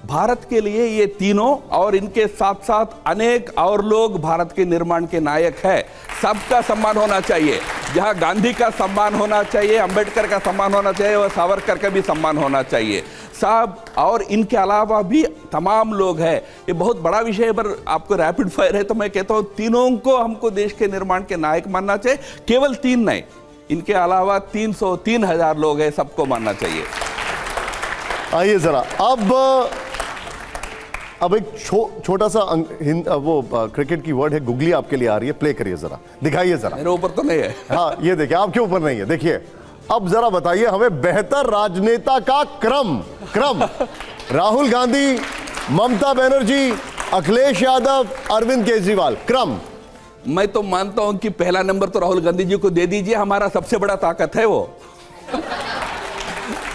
भारत के लिए ये तीनों और इनके साथ साथ अनेक और लोग भारत के निर्माण के नायक हैं। सबका सम्मान होना चाहिए। जहां गांधी का सम्मान होना चाहिए, अंबेडकर का सम्मान होना चाहिए, और सावरकर का भी सम्मान होना चाहिए साहब। और इनके अलावा भी तमाम लोग हैं। ये बहुत बड़ा विषय है, पर आपको रैपिड फायर है तो मैं कहता हूं तीनों को हमको देश के निर्माण के नायक मानना चाहिए। केवल 3 नहीं, इनके अलावा 300-3000 लोग हैं, सबको मानना चाहिए। आइए जरा, अब एक छोटा सा वो क्रिकेट की वर्ड है गुगली आपके लिए आ रही है, प्ले करिए जरा, दिखाइए जरा। मेरे ऊपर तो नहीं है। हाँ ये देखिए, आपके ऊपर नहीं है। देखिए अब जरा बताइए हमें बेहतर राजनेता का क्रम राहुल गांधी, ममता बनर्जी, अखिलेश यादव, अरविंद केजरीवाल, क्रम? मैं तो मानता हूं कि पहला नंबर तो राहुल गांधी जी को दे दीजिए, हमारा सबसे बड़ा ताकत है वो।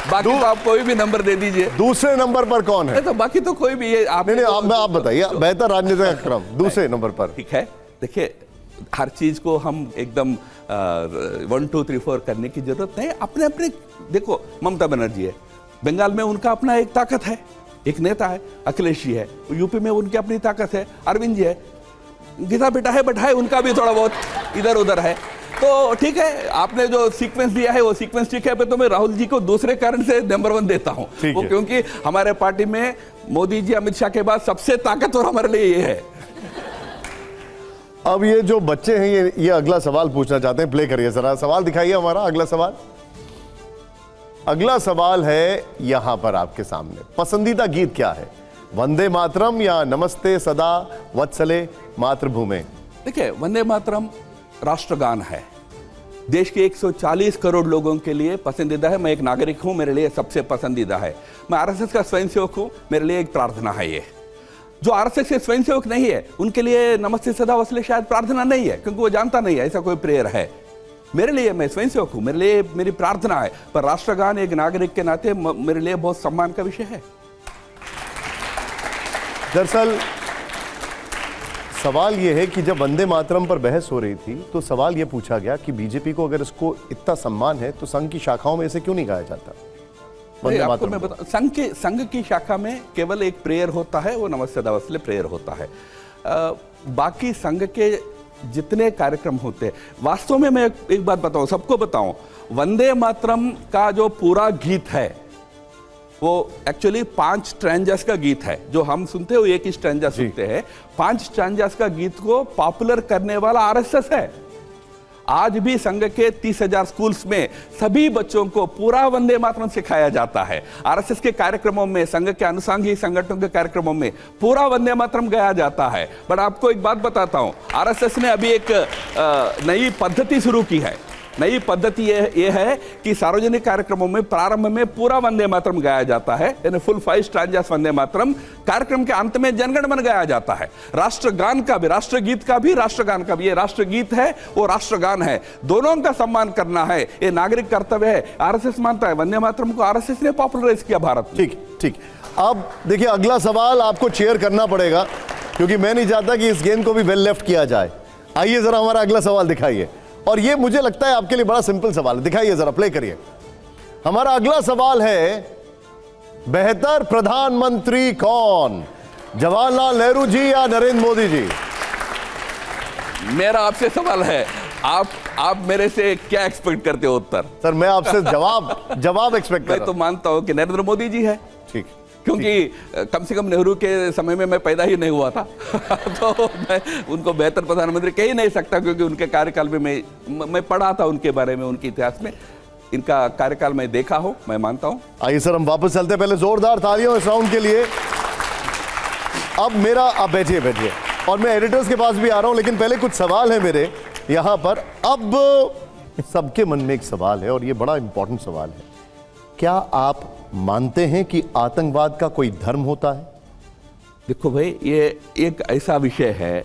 बाकी तो आप कोई भी नंबर दे दीजिए। दूसरे नंबर पर कौन है? तो बाकी तो कोई भी, आप नहीं, आप बताइए बेहतर राजनीति का क्रम दूसरे नंबर पर। ठीक है, देखिए हर चीज को हम एकदम 1 2 3 4 करने की जरूरत नहीं। अपने अपने देखो, ममता बनर्जी है, बंगाल में उनका अपना एक ताकत है, एक नेता है। अखिलेश जी है, यूपी में उनकी अपनी ताकत है। अरविंद जी है, गीता बेटा है, बट है उनका भी थोड़ा बहुत इधर उधर है। तो ठीक है, आपने जो सीक्वेंस दिया है वो सीक्वेंस ठीक है, पर तो मैं राहुल जी को दूसरे कारण से नंबर 1 देता हूं, वो क्योंकि हमारे पार्टी में मोदी जी, अमित शाह के बाद सबसे ताकतवर हमारे लिए ये है। अब ये जो बच्चे हैं ये अगला सवाल पूछना चाहते हैं, प्ले करिए जरा, सवाल दिखाइए हमारा अगला सवाल। अगला सवाल है यहां पर आपके सामने, पसंदीदा गीत क्या है? वंदे मातरम या नमस्ते सदा वत्सले मातृभूमि? देखिए, वंदे मातरम राष्ट्रगान है, देश के 140 करोड़ लोगों के लिए पसंदीदा है। मैं एक नागरिक हूं, मेरे लिए सबसे पसंदीदा है। मैं आरएसएस का स्वयंसेवक हूं, मेरे लिए एक प्रार्थना है ये। जो आरएसएस के स्वयंसेवक नहीं है उनके लिए नमस्ते सदा वत्सले शायद प्रार्थना नहीं है, क्योंकि वो जानता नहीं है ऐसा कोई प्रेयर है। मेरे लिए, मैं स्वयंसेवक हूं, मेरे लिए मेरी प्रार्थना है, पर राष्ट्रगान एक नागरिक के नाते मेरे लिए बहुत सम्मान का विषय है। दरअसल सवाल यह है कि जब वंदे मातरम पर बहस हो रही थी तो सवाल यह पूछा गया कि बीजेपी को अगर इसको इतना सम्मान है तो संघ की शाखाओं में इसे क्यों नहीं गाया जाता? आपको मैं बता, संघ की शाखा में केवल एक प्रेयर होता है, वो नमस्ते सदा वत्सले प्रेयर होता है। बाकी संघ के जितने कार्यक्रम होते हैं, वास्तव में मैं एक बात बताऊं, सबको बताऊं, वंदे मातरम का जो पूरा गीत है वो एक्चुअली 5 स्ट्रैंजास का गीत है। जो हम सुनते हो एक ही स्ट्रैंजा सुनते हैं, 5 स्ट्रैंजास का गीत को पॉपुलर करने वाला आरएसएस है। आज भी संघ के 30,000 स्कूल्स में सभी बच्चों को पूरा वंदे मातरम सिखाया जाता है। आरएसएस के कार्यक्रमों में, संघ के अनुसांगी संगठनों के कार्यक्रमों में पूरा वंदे मातरम गाया जाता है। बट आपको एक बात बताता हूं, आरएसएस ने अभी एक नई पद्धति शुरू की है। नई पद्धति ये है कि सार्वजनिक कार्यक्रमों में प्रारंभ में पूरा वंदे मातरम गाया जाता है, यानी फुल 5 स्ट्रैंजास वंदे मातरम। कार्यक्रम के अंत में जनगण मन गाया जाता है। राष्ट्रगान का भी, राष्ट्रगीत का भी, राष्ट्रगान का भी। ये राष्ट्रगीत है, वो राष्ट्रगान है, दोनों का सम्मान करना है, ये नागरिक कर्तव्य है। आरएसएस मानता है वंदे मातरम को, आरएसएस ने पॉपुलराइज किया भारत में। ठीक। अब देखिए अगला सवाल आपको चेयर करना पड़ेगा, क्योंकि मैं नहीं चाहता कि इस गेंद को भी वेल लेफ्ट किया जाए। आइए जरा हमारा अगला सवाल दिखाइए, और ये मुझे लगता है आपके लिए बड़ा सिंपल सवाल है। दिखाइए जरा, प्ले करिए। हमारा अगला सवाल है, बेहतर प्रधानमंत्री कौन? जवाहरलाल नेहरू जी या नरेंद्र मोदी जी? मेरा आपसे सवाल है, आप मेरे से क्या एक्सपेक्ट करते हो उत्तर? सर मैं आपसे जवाब एक्सपेक्ट मैं कर तो मानता हूं कि नरेंद्र मोदी जी है, ठीक, क्योंकि कम से कम नेहरू के समय में मैं पैदा ही नहीं हुआ था तो मैं उनको बेहतर प्रधानमंत्री कह ही नहीं सकता, क्योंकि उनके कार्यकाल में मैं पढ़ा था उनके बारे में, उनके इतिहास में इनका कार्यकाल मैं देखा हूं, मैं मानता हूं। आइए सर हम वापस चलते हैं, पहले जोरदार तालियों इस राउंड के लिए। अब मेरा, आप बैठिए बैठिए, और मैं एडिटर्स के पास भी आ रहा हूं, लेकिन पहले कुछ सवाल है मेरे यहां पर। अब सबके मन में एक सवाल है और ये बड़ा इंपॉर्टेंट सवाल है, क्या आप मानते हैं कि आतंकवाद का कोई धर्म होता है? देखो भाई, ये एक ऐसा विषय है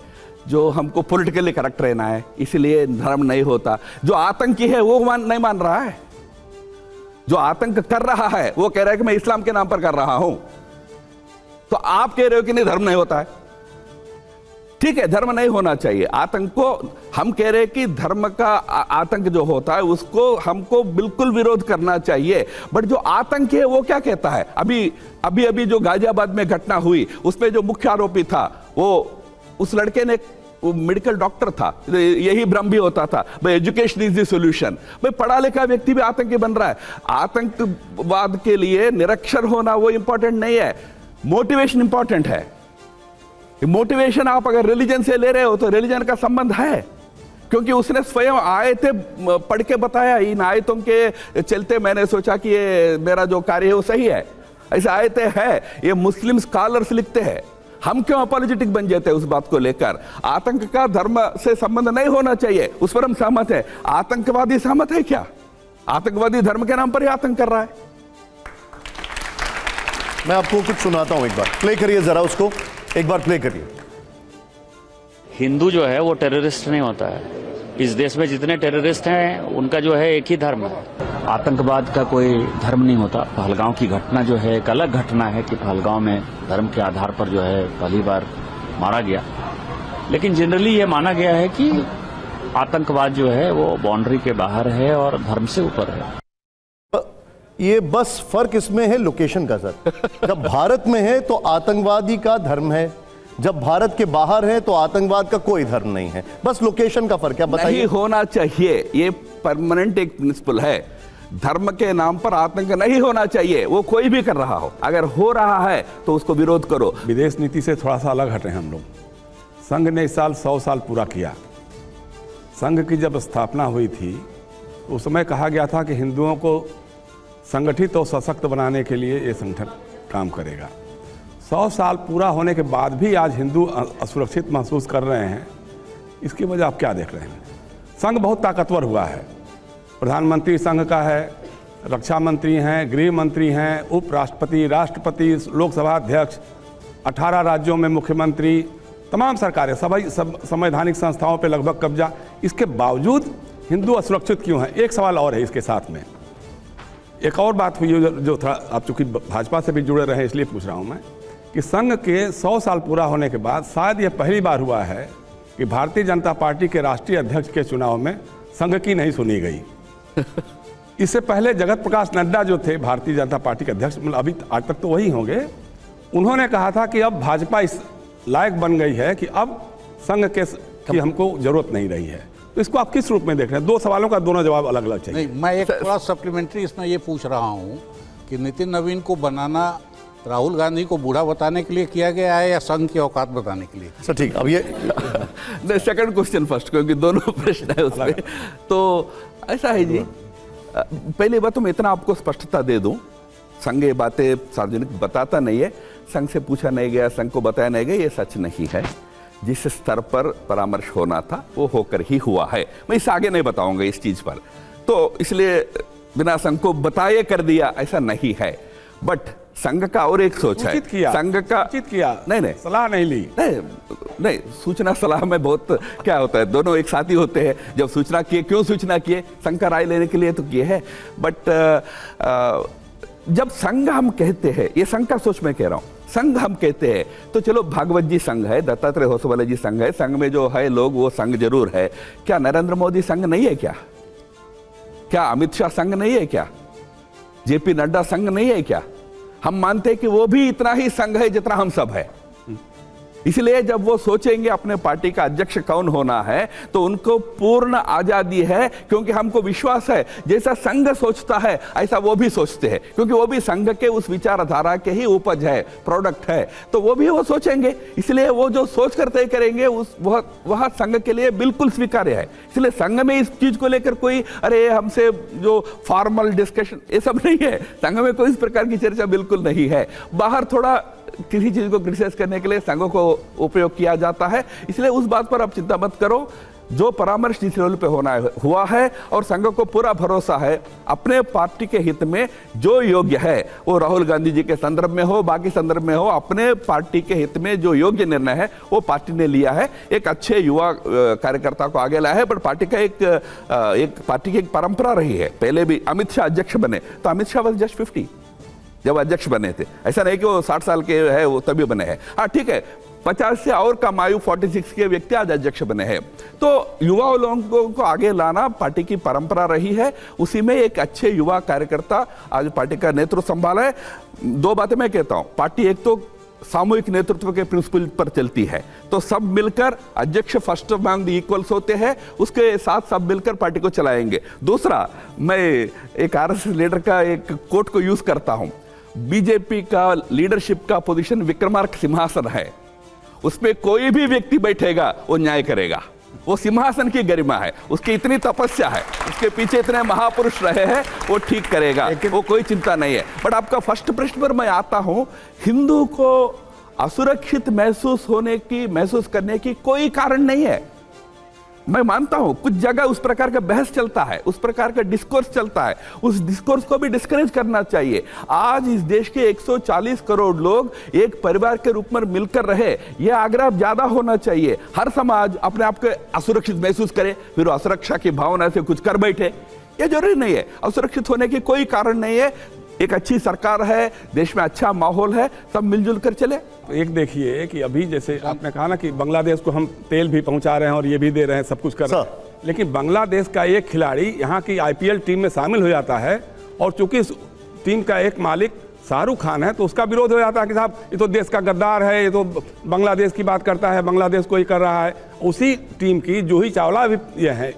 जो हमको पॉलिटिकली करेक्ट रहना है, इसलिए धर्म नहीं होता। जो आतंकी है वो नहीं मान रहा है, जो आतंक कर रहा है वो कह रहा है कि मैं इस्लाम के नाम पर कर रहा हूं, तो आप कह रहे हो कि नहीं धर्म नहीं होता है। ठीक है, धर्म नहीं होना चाहिए। आतंक को हम कह रहे हैं कि धर्म का आतंक जो होता है उसको हमको बिल्कुल विरोध करना चाहिए। बट जो आतंक है वो क्या कहता है? अभी जो गाजियाबाद में घटना हुई उसमें जो मुख्य आरोपी था वो उस लड़के ने, वो मेडिकल डॉक्टर था, यही भ्रम भी होता था भाई एजुकेशन इज द सॉल्यूशन। भाई पढ़ा लिखा व्यक्ति भी आतंकी बन रहा है। आतंकवाद के लिए निरक्षर होना वो इंपॉर्टेंट नहीं है, मोटिवेशन इंपॉर्टेंट है। मोटिवेशन आप अगर रिलीजन से ले रहे हो तो रिलीजन का संबंध है, क्योंकि उसने स्वयं आयतें पढ़ के बताया, इन आयतों के चलते मैंने सोचा कि ये मेरा जो कार्य है वो सही है। ऐसे आयतें हैं, ये मुस्लिम स्कॉलर्स लिखते हैं। हम क्यों अपॉलोजेटिक बन जाते हैं उस बात को लेकर? आतंक का धर्म से संबंध नहीं होना चाहिए, उस पर हम सहमत है। आतंकवादी सहमत है क्या? आतंकवादी धर्म के नाम पर ही आतंक कर रहा है। मैं आपको कुछ सुनाता हूं, एक बार प्ले करिए जरा उसको, एक बार प्ले करिए। हिंदू जो है वो टेररिस्ट नहीं होता है। इस देश में जितने टेररिस्ट हैं उनका जो है एक ही धर्म है। आतंकवाद का कोई धर्म नहीं होता। पहलगांव की घटना जो है एक अलग घटना है कि पहलगांव में धर्म के आधार पर जो है पहली बार मारा गया, लेकिन जनरली ये माना गया है कि आतंकवाद जो है वो बाउंड्री के बाहर है और धर्म से ऊपर है। ये बस फर्क इसमें है लोकेशन का सर। जब भारत में है तो आतंकवादी का धर्म है, जब भारत के बाहर है तो आतंकवाद का कोई धर्म नहीं है। बस लोकेशन का फर्क है, बताइए। नहीं होना चाहिए, ये परमानेंट एक प्रिंसिपल है। धर्म के नाम पर आतंक नहीं होना चाहिए, वो कोई भी कर रहा हो। अगर हो रहा है तो उसको विरोध करो। विदेश नीति से थोड़ा सा अलग हटे हम लोग। संघ ने इस साल 100 साल पूरा किया। संघ की जब स्थापना हुई थी उस समय कहा गया था कि हिंदुओं को संगठित और सशक्त बनाने के लिए ये संगठन काम करेगा। 100 साल पूरा होने के बाद भी आज हिंदू असुरक्षित महसूस कर रहे हैं। इसकी वजह आप क्या देख रहे हैं? संघ बहुत ताकतवर हुआ है। प्रधानमंत्री संघ का है, रक्षा मंत्री हैं, गृह मंत्री हैं, उपराष्ट्रपति, राष्ट्रपति, लोकसभा अध्यक्ष, 18 राज्यों में मुख्यमंत्री, तमाम सरकारें, सभी संवैधानिक संस्थाओं पर लगभग कब्जा। इसके बावजूद हिंदू असुरक्षित क्यों हैं? एक सवाल और है इसके साथ में। एक और बात हुई जो थोड़ा, आप चूंकि भाजपा से भी जुड़े रहे इसलिए पूछ रहा हूं मैं, कि संघ के 100 साल पूरा होने के बाद शायद यह पहली बार हुआ है कि भारतीय जनता पार्टी के राष्ट्रीय अध्यक्ष के चुनाव में संघ की नहीं सुनी गई। इससे पहले जगत प्रकाश नड्डा जो थे भारतीय जनता पार्टी के अध्यक्ष, मतलब अभी आज तक तो वही होंगे, उन्होंने कहा था कि अब भाजपा इस लायक बन गई है कि अब संघ की हमको जरूरत नहीं रही है। तो इसको आप किस रूप में देख रहे हैं? दो सवालों का दोनों जवाब अलग अलग चाहिए। नहीं, मैं एक थोड़ा सप्लीमेंट्री इसमें ये पूछ रहा हूँ कि नितिन नवीन को बनाना राहुल गांधी को बूढ़ा बताने के लिए किया गया है या संघ की औकात बताने के लिए? सर ठीक, अब ये सेकंड क्वेश्चन फर्स्ट, क्योंकि दोनों प्रश्न है उसमें। तो ऐसा है जी, पहली बात तो मैं इतना आपको स्पष्टता दे दूं, संघ ये बातें सार्वजनिक बताता नहीं है, संघ से पूछा नहीं गया, संघ को बताया नहीं गया, ये सच नहीं है। जिस स्तर पर परामर्श होना था वो होकर ही हुआ है। मैं इससे आगे नहीं बताऊंगा इस चीज पर, तो इसलिए बिना संघ को बताए कर दिया, ऐसा नहीं है। बट संघ का और एक सोच है, संघ का किया नहीं सलाह नहीं ली, नहीं सूचना सलाह में बहुत क्या होता है, दोनों एक साथ ही होते हैं। जब सूचना किए, क्यों सूचना किए? संघ का राय लेने के लिए तो किए है। बट जब संघ हम कहते हैं, ये संघ का सोच मैं कह रहा हूं, संघ हम कहते हैं तो चलो भागवत जी संघ है, दत्तात्रेय होसवाले जी संघ है, संघ में जो है लोग वो संघ जरूर है। क्या नरेंद्र मोदी संघ नहीं है? क्या अमित शाह संघ नहीं है? क्या जेपी नड्डा संघ नहीं है? क्या हम मानते हैं कि वो भी इतना ही संघ है जितना हम सब है? इसलिए जब वो सोचेंगे अपने पार्टी का अध्यक्ष कौन होना है तो उनको पूर्ण आजादी है, क्योंकि हमको विश्वास है जैसा संघ सोचता है ऐसा वो भी सोचते हैं, क्योंकि वो भी संघ के उस विचारधारा के ही उपज है, प्रोडक्ट है, तो वो भी वो सोचेंगे। इसलिए वो जो सोच कर तय करेंगे वह संघ के लिए बिल्कुल स्वीकार्य है। इसलिए संघ में इस चीज को लेकर कोई अरे हमसे जो फॉर्मल डिस्कशन ये सब नहीं है, संघ में कोई इस प्रकार की चर्चा बिल्कुल नहीं है। बाहर थोड़ा किसी चीज को क्रिटिसाइज करने के लिए संघों को उपयोग किया जाता है, इसलिए उस बात पर आप चिंता मत करो। जो परामर्श जिस लेवल पे हुआ है और संघ को पूरा भरोसा है अपने पार्टी के हित में जो योग्य है, वो राहुल गांधी जी के संदर्भ में हो, बाकी संदर्भ में हो, अपने पार्टी के हित में जो योग्य निर्णय है वो पार्टी ने लिया है। एक अच्छे युवा कार्यकर्ता को आगे लाया है, पर पार्टी का एक पार्टी की एक परंपरा रही है। पहले भी अमित शाह अध्यक्ष बने तो अमित शाह वॉज जस्ट 50 जब अध्यक्ष बने थे, ऐसा नहीं कि वो 60 साल के है वो तभी बने हैं। हाँ ठीक है, 50 से और कम आयु 46 के व्यक्ति आज अध्यक्ष बने हैं। तो युवा लोगों को आगे लाना पार्टी की परंपरा रही है, उसी में एक अच्छे युवा कार्यकर्ता आज पार्टी का नेतृत्व संभाला है। दो बातें मैं कहता हूं, पार्टी एक तो सामूहिक नेतृत्व के प्रिंसिपल पर चलती है, तो सब मिलकर अध्यक्ष फर्स्ट अमंग द इक्वल्स होते हैं, उसके साथ सब मिलकर पार्टी को चलाएंगे। दूसरा, मैं एक आरएसएस लीडर का एक कोट को यूज करता हूं, बीजेपी का लीडरशिप का पोजीशन विक्रमार्क सिंहासन है, उसमें कोई भी व्यक्ति बैठेगा वो न्याय करेगा। वो सिंहासन की गरिमा है, उसकी इतनी तपस्या है, उसके पीछे इतने महापुरुष रहे हैं, वो ठीक करेगा, वो कोई चिंता नहीं है। बट आपका फर्स्ट प्रश्न पर मैं आता हूं, हिंदू को असुरक्षित महसूस करने की कोई कारण नहीं है। मैं मानता हूं कुछ जगह उस प्रकार का बहस चलता है, उस प्रकार का डिस्कोर्स चलता है, उस डिस्कोर्स को भी डिस्करेज करना चाहिए। आज इस देश के 140 करोड़ लोग एक परिवार के रूप में मिलकर रहे, यह आग्रह ज्यादा होना चाहिए। हर समाज अपने आप को असुरक्षित महसूस करे फिर असुरक्षा की भावना से कुछ कर बैठे, यह जरूरी नहीं है। असुरक्षित होने की कोई कारण नहीं है। एक अच्छी सरकार है, देश में अच्छा माहौल है, सब मिलजुल कर चले। एक देखिए कि अभी जैसे आपने कहा ना कि बांग्लादेश को हम तेल भी पहुंचा रहे हैं और ये भी दे रहे हैं, सब कुछ कर रहे हैं, लेकिन बांग्लादेश का एक खिलाड़ी यहाँ की आईपीएल टीम में शामिल हो जाता है और चूंकि इस टीम का एक मालिक शाहरुख खान है तो उसका विरोध हो जाता है कि साहब ये तो देश का गद्दार है, ये तो बांग्लादेश की बात करता है, बांग्लादेश को ही कर रहा है। उसी टीम की जूही चावला भी ये है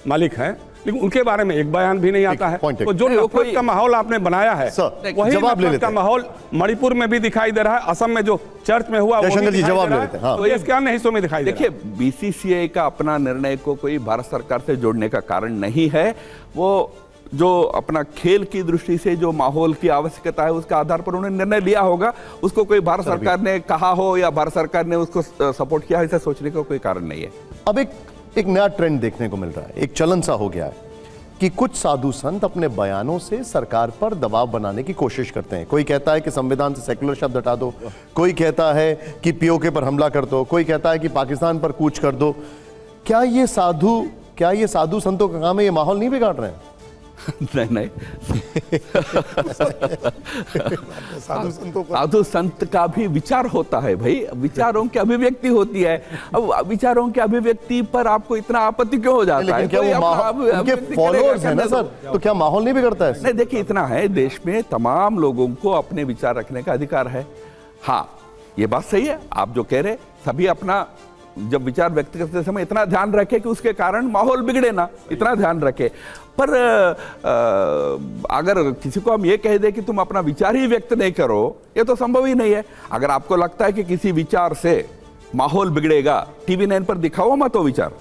मालिक है, लेकिन उनके बारे में एक बयान भी नहीं आता है। तो जो नफरत का माहौल आपने बनाया है वही नफरत का माहौल मणिपुर में भी दिखाई दे रहा है, असम में जो चर्च में हुआ जयशंकर जी जवाब ले लेते हैं। तो इसके अन्य हिस्सों में दिखाई दे रहा है। देखिए, बीसीसीआई का अपना निर्णय को कोई भारत सरकार से जोड़ने का कारण नहीं है। वो जो अपना खेल की दृष्टि से जो माहौल की आवश्यकता है उसके आधार पर उन्होंने निर्णय लिया होगा, उसको कोई भारत सरकार ने कहा हो या भारत सरकार ने उसको सपोर्ट किया, ऐसा सोचने का कोई कारण नहीं है। अब एक नया ट्रेंड देखने को मिल रहा है, एक चलन सा हो गया है कि कुछ साधु संत अपने बयानों से सरकार पर दबाव बनाने की कोशिश करते हैं। कोई कहता है कि संविधान से सेकुलर शब्द हटा दो, कोई कहता है कि पीओके पर हमला कर दो, कोई कहता है कि पाकिस्तान पर कूच कर दो। क्या ये साधु संतों का काम है? ये माहौल नहीं बिगाड़ रहे हैं? नहीं साधु संत का भी विचार होता है भाई, विचारों की अभिव्यक्ति होती है। अब विचारों की अभिव्यक्ति पर आपको इतना आपत्ति क्यों हो जाता है? क्या वो उनके फॉलोअर्स हैं ना सर, तो क्या माहौल नहीं बिगड़ता है? नहीं, देखिए इतना है, देश में तमाम लोगों को अपने विचार रखने का अधिकार है। हाँ, ये बात सही है आप जो कह रहे, सभी अपना जब विचार व्यक्त करते समय इतना ध्यान रखे कि उसके कारण माहौल बिगड़े ना, इतना ध्यान रखे। पर अगर किसी को हम ये कह दे कि तुम अपना विचार ही व्यक्त नहीं करो, ये तो संभव ही नहीं है। अगर आपको लगता है कि किसी विचार से माहौल बिगड़ेगा, टीवी 9 पर दिखाओ मत वो विचार।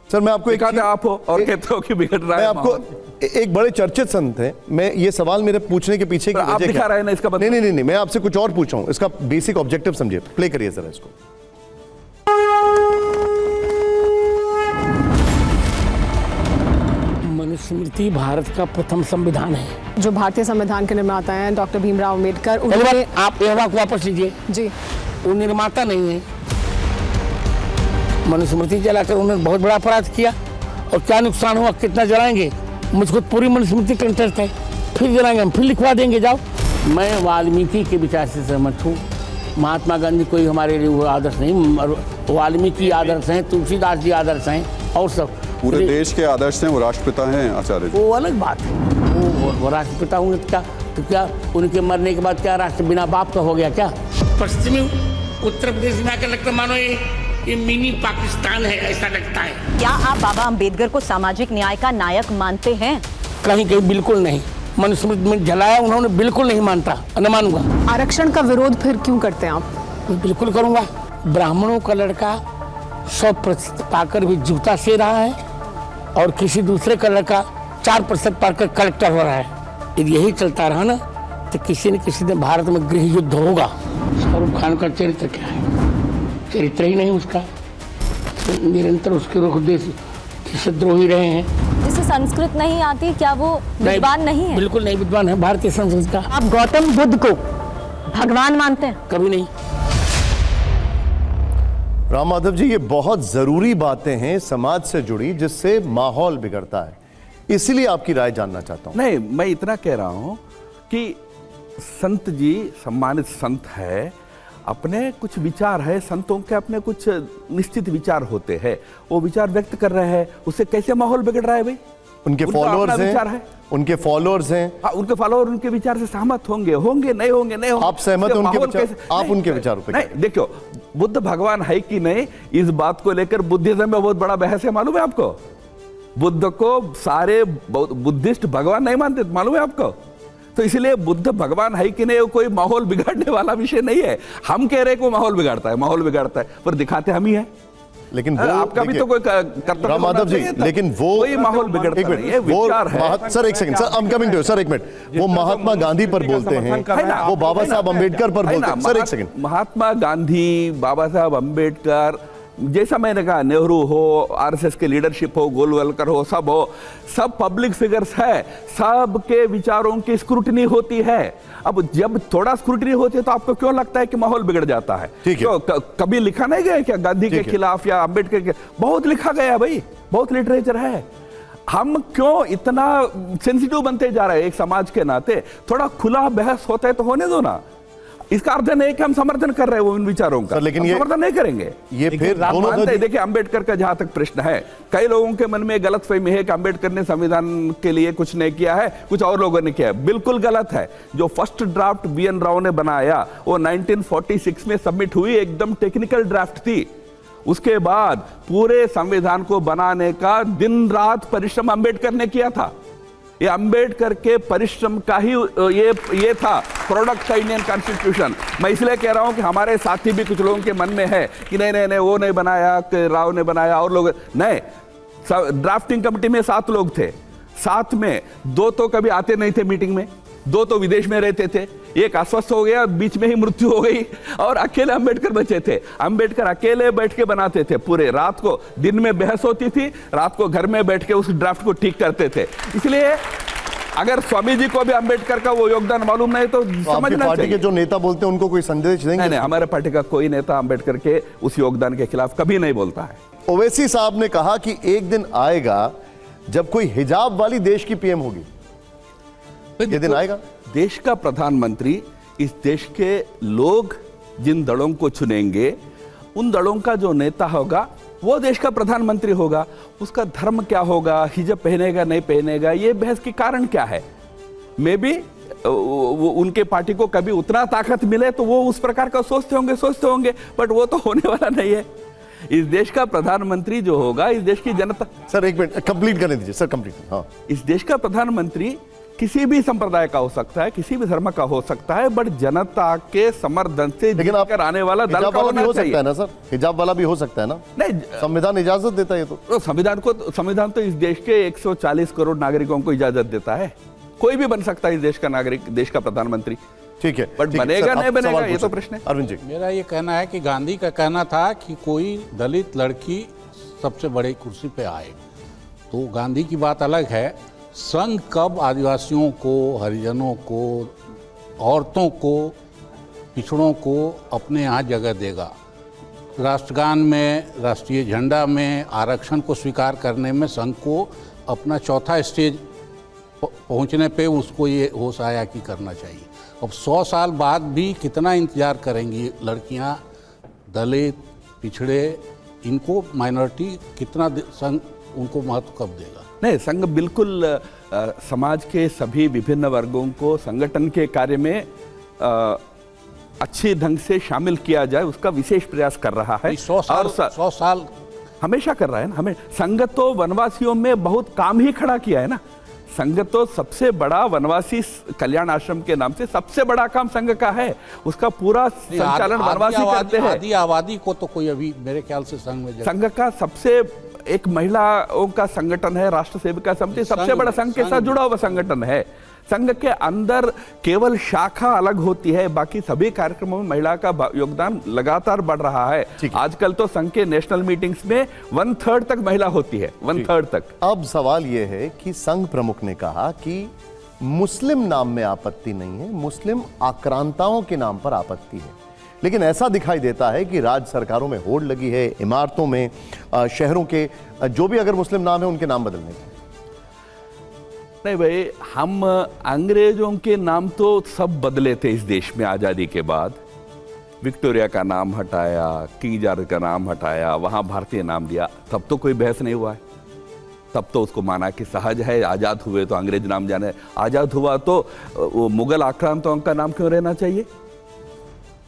सर मैं आपको आप हो और कहते हो कि बिगड़ रहा है। मैं आपको एक बड़े चर्चित संत हैं, मैं ये सवाल मेरे पूछने के पीछे की आप दिखा रहे हैं ना इसका मतलब? नहीं, मैं आपसे कुछ और पूछ रहा हूं, इसका बेसिक ऑब्जेक्टिव समझिए। प्ले करिए सर इसको। मनुस्मृति भारत का प्रथम संविधान है। जो भारतीय संविधान के निर्माता हैं डॉक्टर भीमराव अम्बेडकर, उन्होंने आप यह वाक्य वापस लीजिए जी, वो निर्माता नहीं है। मनुस्मृति जलाकर उन्होंने बहुत बड़ा अपराध किया और क्या नुकसान हुआ, कितना जलाएंगे? मुझको पूरी मनुस्मृति कंठस्थ है, फिर जलाएंगे हम, फिर लिखवा देंगे जाओ। मैं वाल्मीकि के विचार से सहमत हूँ। महात्मा गांधी कोई हमारे लिए वो आदर्श नहीं, वाल्मीकि आदर्श हैं, तुलसीदास जी आदर्श हैं और सब पूरे देश के आदर्श हैं। वो राष्ट्रपिता हैं आचार्य जी। वो अलग बात है, वो राष्ट्रपिता होंगे तो क्या उनके मरने के बाद क्या राष्ट्र बिना बाप का हो गया क्या? पश्चिमी उत्तर प्रदेश में आकर लगता मानो ये मिनी पाकिस्तान है, ऐसा लगता है। क्या आप बाबा अंबेडकर को सामाजिक न्याय का नायक मानते हैं? कहीं कहीं बिल्कुल नहीं। मनुस्मृति में जलाया उन्होंने, बिल्कुल नहीं मानता, न मानूंगा। आरक्षण का विरोध फिर क्यों करते हैं आप? मैं बिल्कुल करूंगा। ब्राह्मणों का लड़का 100% पाकर भी जूता से रहा है और किसी दूसरे का लड़का 4% पाकर कलेक्टर हो रहा है। यदि यही चलता रहा ना तो किसी न किसी दिन भारत में गृह युद्ध होगा। शाहरुख खान का चरित्र क्या है? चरित्र ही नहीं उसका, निरंतर उसके रुख देश देशद्रोही रहे हैं। जिसे संस्कृत नहीं आती, क्या वो विद्वान नहीं है? बिल्कुल नहीं विद्वान है भारतीय संस्कृत का। आप गौतम बुद्ध को भगवान मानते हैं? कभी नहीं। राम माधव जी, ये बहुत जरूरी बातें हैं समाज से जुड़ी जिससे माहौल बिगड़ता है, इसीलिए आपकी राय जानना चाहता हूं। नहीं, मैं इतना कह रहा हूं कि संत जी सम्मानित संत है, अपने कुछ विचार है, संतों के अपने कुछ निश्चित विचार होते हैं, वो विचार व्यक्त कर रहे हैं, उससे कैसे माहौल बिगड़ रहा है भाई? उनके फॉलोअर्स हैं, उनके फॉलोअर्स हैं। हाँ, उनके फॉलोअर उनके विचार से सहमत होंगे, नहीं होंगे। आप सहमत हैं उनके विचार? आप उनके विचारों पे? नहीं, देखो, बुद्ध भगवान है कि नहीं, इस बात को लेकर बुद्धिज्म में बहुत बड़ा बहस है, मालूम है आपको? बुद्ध को सारे बुद्धिस्ट भगवान नहीं मानते, मालूम है आपको? तो इसलिए बुद्ध भगवान है कि नहीं, कोई माहौल बिगाड़ने वाला विषय नहीं है। हम कह रहे हैं कि माहौल बिगाड़ता है, पर दिखाते हम ही है। लेकिन वो आपका भी तो कोई कर्तव्य राम माधव जी, लेकिन वो कोई माहौल बिगड़ता नहीं है, विचार है। सर एक second, sir I am coming to, sir एक मिनट। वो महात्मा गांधी पर बोलते हैं, वो बाबा साहब अंबेडकर पर बोलते हैं। सर एक सेकंड, महात्मा गांधी, बाबा साहब अंबेडकर, जैसा मैंने कहा, नेहरू हो, आरएसएस के लीडरशिप हो, गोलवलकर हो, सब पब्लिक फिगर्स है, सब के विचारों की स्क्रूटनी होती है। अब जब थोड़ा स्क्रूटनी होती है तो आपको क्यों लगता है कि माहौल बिगड़ जाता है? ठीक है। तो कभी लिखा नहीं गया क्या गांधी के खिलाफ या अंबेडकर के? बहुत लिखा गया है भाई, बहुत लिटरेचर है। हम क्यों इतना सेंसिटिव बनते जा रहे हैं? एक समाज के नाते थोड़ा खुला बहस होता है तो होने दो ना। इसका अर्थ नहीं कि हम समर्थन कर रहे हैं उन विचारों का, लेकिन ये समर्थन नहीं करेंगे। ये फिर देखिए, अंबेडकर का जहां तक प्रश्न है, कई लोगों के मन में गलतफहमी है कि अंबेडकर ने संविधान के लिए कुछ नहीं किया है, कुछ और लोगों ने किया है। बिल्कुल गलत है। जो फर्स्ट ड्राफ्ट BN राव ने बनाया वो 1946 में सबमिट हुई, एकदम टेक्निकल ड्राफ्ट थी। उसके बाद पूरे संविधान को बनाने का दिन रात परिश्रम अंबेडकर ने किया था। ये अंबेडकर के परिश्रम का ही ये था प्रोडक्ट का इंडियन कॉन्स्टिट्यूशन। मैं इसलिए कह रहा हूं कि हमारे साथी भी कुछ लोगों के मन में है कि नहीं वो नहीं बनाया, कि राव ने बनाया और लोग नहीं। ड्राफ्टिंग कमेटी में 7 लोग थे, 7 में 2 तो कभी आते नहीं थे मीटिंग में, 2 तो विदेश में रहते थे, एक अस्वस्थ हो गया, बीच में ही मृत्यु हो गई और अकेले अंबेडकर बचे थे। अंबेडकर अकेले बैठ के बनाते थे, पूरे रात को, दिन में बहस होती थी, रात को घर में बैठ के उस ड्राफ्ट को ठीक करते थे। इसलिए अगर स्वामी जी को भी अंबेडकर का वो योगदान मालूम नहीं तो समझना पार्टी चाहिए। के जो नेता बोलते हैं उनको कोई संदेश देंगे? नहीं, हमारे पार्टी का कोई नेता अंबेडकर के उस योगदान के खिलाफ कभी नहीं बोलता है। ओवैसी साहब ने कहा कि एक दिन आएगा जब कोई हिजाब वाली देश की PM होगी। ये दिन आएगा? देश का प्रधानमंत्री, इस देश के लोग जिन दलों को चुनेंगे, उन दलों का जो नेता होगा वो देश का प्रधानमंत्री होगा। उसका धर्म क्या होगा, हिजाब पहनेगा नहीं पहनेगा, ये बहस के कारण क्या है? मे बी उनके पार्टी को कभी उतना ताकत मिले तो वो उस प्रकार का सोचते होंगे, बट वो तो होने वाला नहीं है। इस देश का प्रधानमंत्री जो होगा, इस देश की जनता। सर एक मिनट कंप्लीट करने दीजिए सर, कंप्लीट। हाँ, इस देश का प्रधानमंत्री किसी भी संप्रदाय का हो सकता है, किसी भी धर्म का हो सकता है, बट जनता के समर्थन से जीतकर आने वाला दल का होना हो चाहिए। सकता है ना सर, हिजाब वाला भी हो सकता है ना? नहीं, संविधान इजाजत देता है। तो संविधान तो इस देश के 140 करोड़ नागरिकों को इजाजत देता है। कोई भी बन सकता है इस देश का नागरिक, देश का प्रधानमंत्री। ठीक है, बट बनेगा नहीं बनेगा ये तो प्रश्न है। अरविंद जी, मेरा ये कहना है कि गांधी का कहना था कि कोई दलित लड़की सबसे बड़ी कुर्सी पे आए, तो गांधी की बात अलग है। संघ कब आदिवासियों को, हरिजनों को, औरतों को, पिछड़ों को अपने यहाँ जगह देगा? राष्ट्रगान में, राष्ट्रीय झंडा में, आरक्षण को स्वीकार करने में संघ को अपना चौथा स्टेज पहुँचने पे उसको ये होश आया कि करना चाहिए। अब 100 साल बाद भी कितना इंतजार करेंगी लड़कियां, दलित, पिछड़े, इनको माइनॉरिटी, कितना संघ उनको महत्व कब देगा? नहीं, संघ बिल्कुल समाज के सभी विभिन्न वर्गों को संगठन के कार्य में अच्छे ढंग से शामिल किया जाए उसका विशेष प्रयास कर रहा है। 100 साल हमेशा कर रहा है ना। हमें संघ तो वनवासियों में बहुत काम ही खड़ा किया है ना। संघ तो सबसे बड़ा वनवासी कल्याण आश्रम के नाम से सबसे बड़ा काम संघ का है, उसका पूरा संचालन वनवासी करते हैं। आदि आबादी को तो कोई अभी मेरे ख्याल से संघ का सबसे एक महिलाओं का संगठन है, राष्ट्र सेविका समिति सबसे बड़ा संघ के साथ जुड़ा हुआ संगठन है। संघ के अंदर केवल शाखा अलग होती है, बाकी सभी कार्यक्रमों में महिला का योगदान लगातार बढ़ रहा है। आजकल तो संघ के नेशनल मीटिंग्स में 1/3 तक महिला होती है, 1/3 तक। अब सवाल यह है कि संघ प्रमुख ने कहा कि मुस्लिम नाम में आपत्ति नहीं है, मुस्लिम आक्रांताओं के नाम पर आपत्ति है। लेकिन ऐसा दिखाई देता है कि राज्य सरकारों में होड़ लगी है, इमारतों में, शहरों के जो भी अगर मुस्लिम नाम है उनके नाम बदलने की। नहीं भाई, हम अंग्रेजों के नाम तो सब बदले थे इस देश में आज़ादी के बाद। विक्टोरिया का नाम हटाया, किंग जॉर्ज का नाम हटाया, वहाँ भारतीय नाम दिया, तब तो कोई बहस नहीं हुआ है। तब तो उसको माना कि सहज है, आज़ाद हुए तो अंग्रेज नाम जाने, आज़ाद हुआ तो वो मुगल आक्रांताओं का नाम क्यों रहना चाहिए?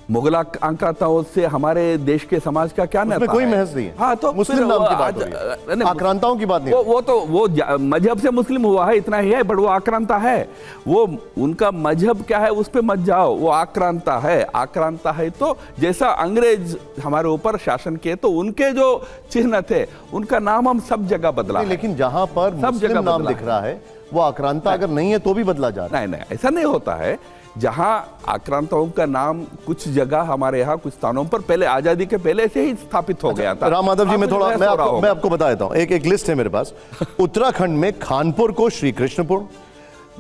मुगल आक्रांताओं से हमारे देश के समाज का क्या नाता है? कोई बहस नहीं है। हाँ, तो मुस्लिम नाम की बात हो रही है, आक्रांताओं की बात नहीं। वो मजहब से मुस्लिम हुआ है, इतना ही है, बट वो आक्रांता है। वो उनका मजहब क्या है उस पे मत जाओ, वो आक्रांता है। आक्रांता है तो जैसा अंग्रेज हमारे ऊपर शासन किए तो उनके जो चिन्ह थे उनका नाम हम सब जगह बदला। लेकिन जहां पर मुस्लिम नाम दिख रहा है वो आक्रांता अगर नहीं है तो भी बदला जा रहा है। नहीं, ऐसा नहीं होता है। जहां आक्रांताओं का नाम कुछ जगह हमारे यहाँ कुछ स्थानों पर पहले आजादी के पहले से ही स्थापित हो गया था। राम माधव जी, मैं आपको बता देता हूं। एक लिस्ट है मेरे पास। उत्तराखंड में खानपुर को श्री कृष्णपुर,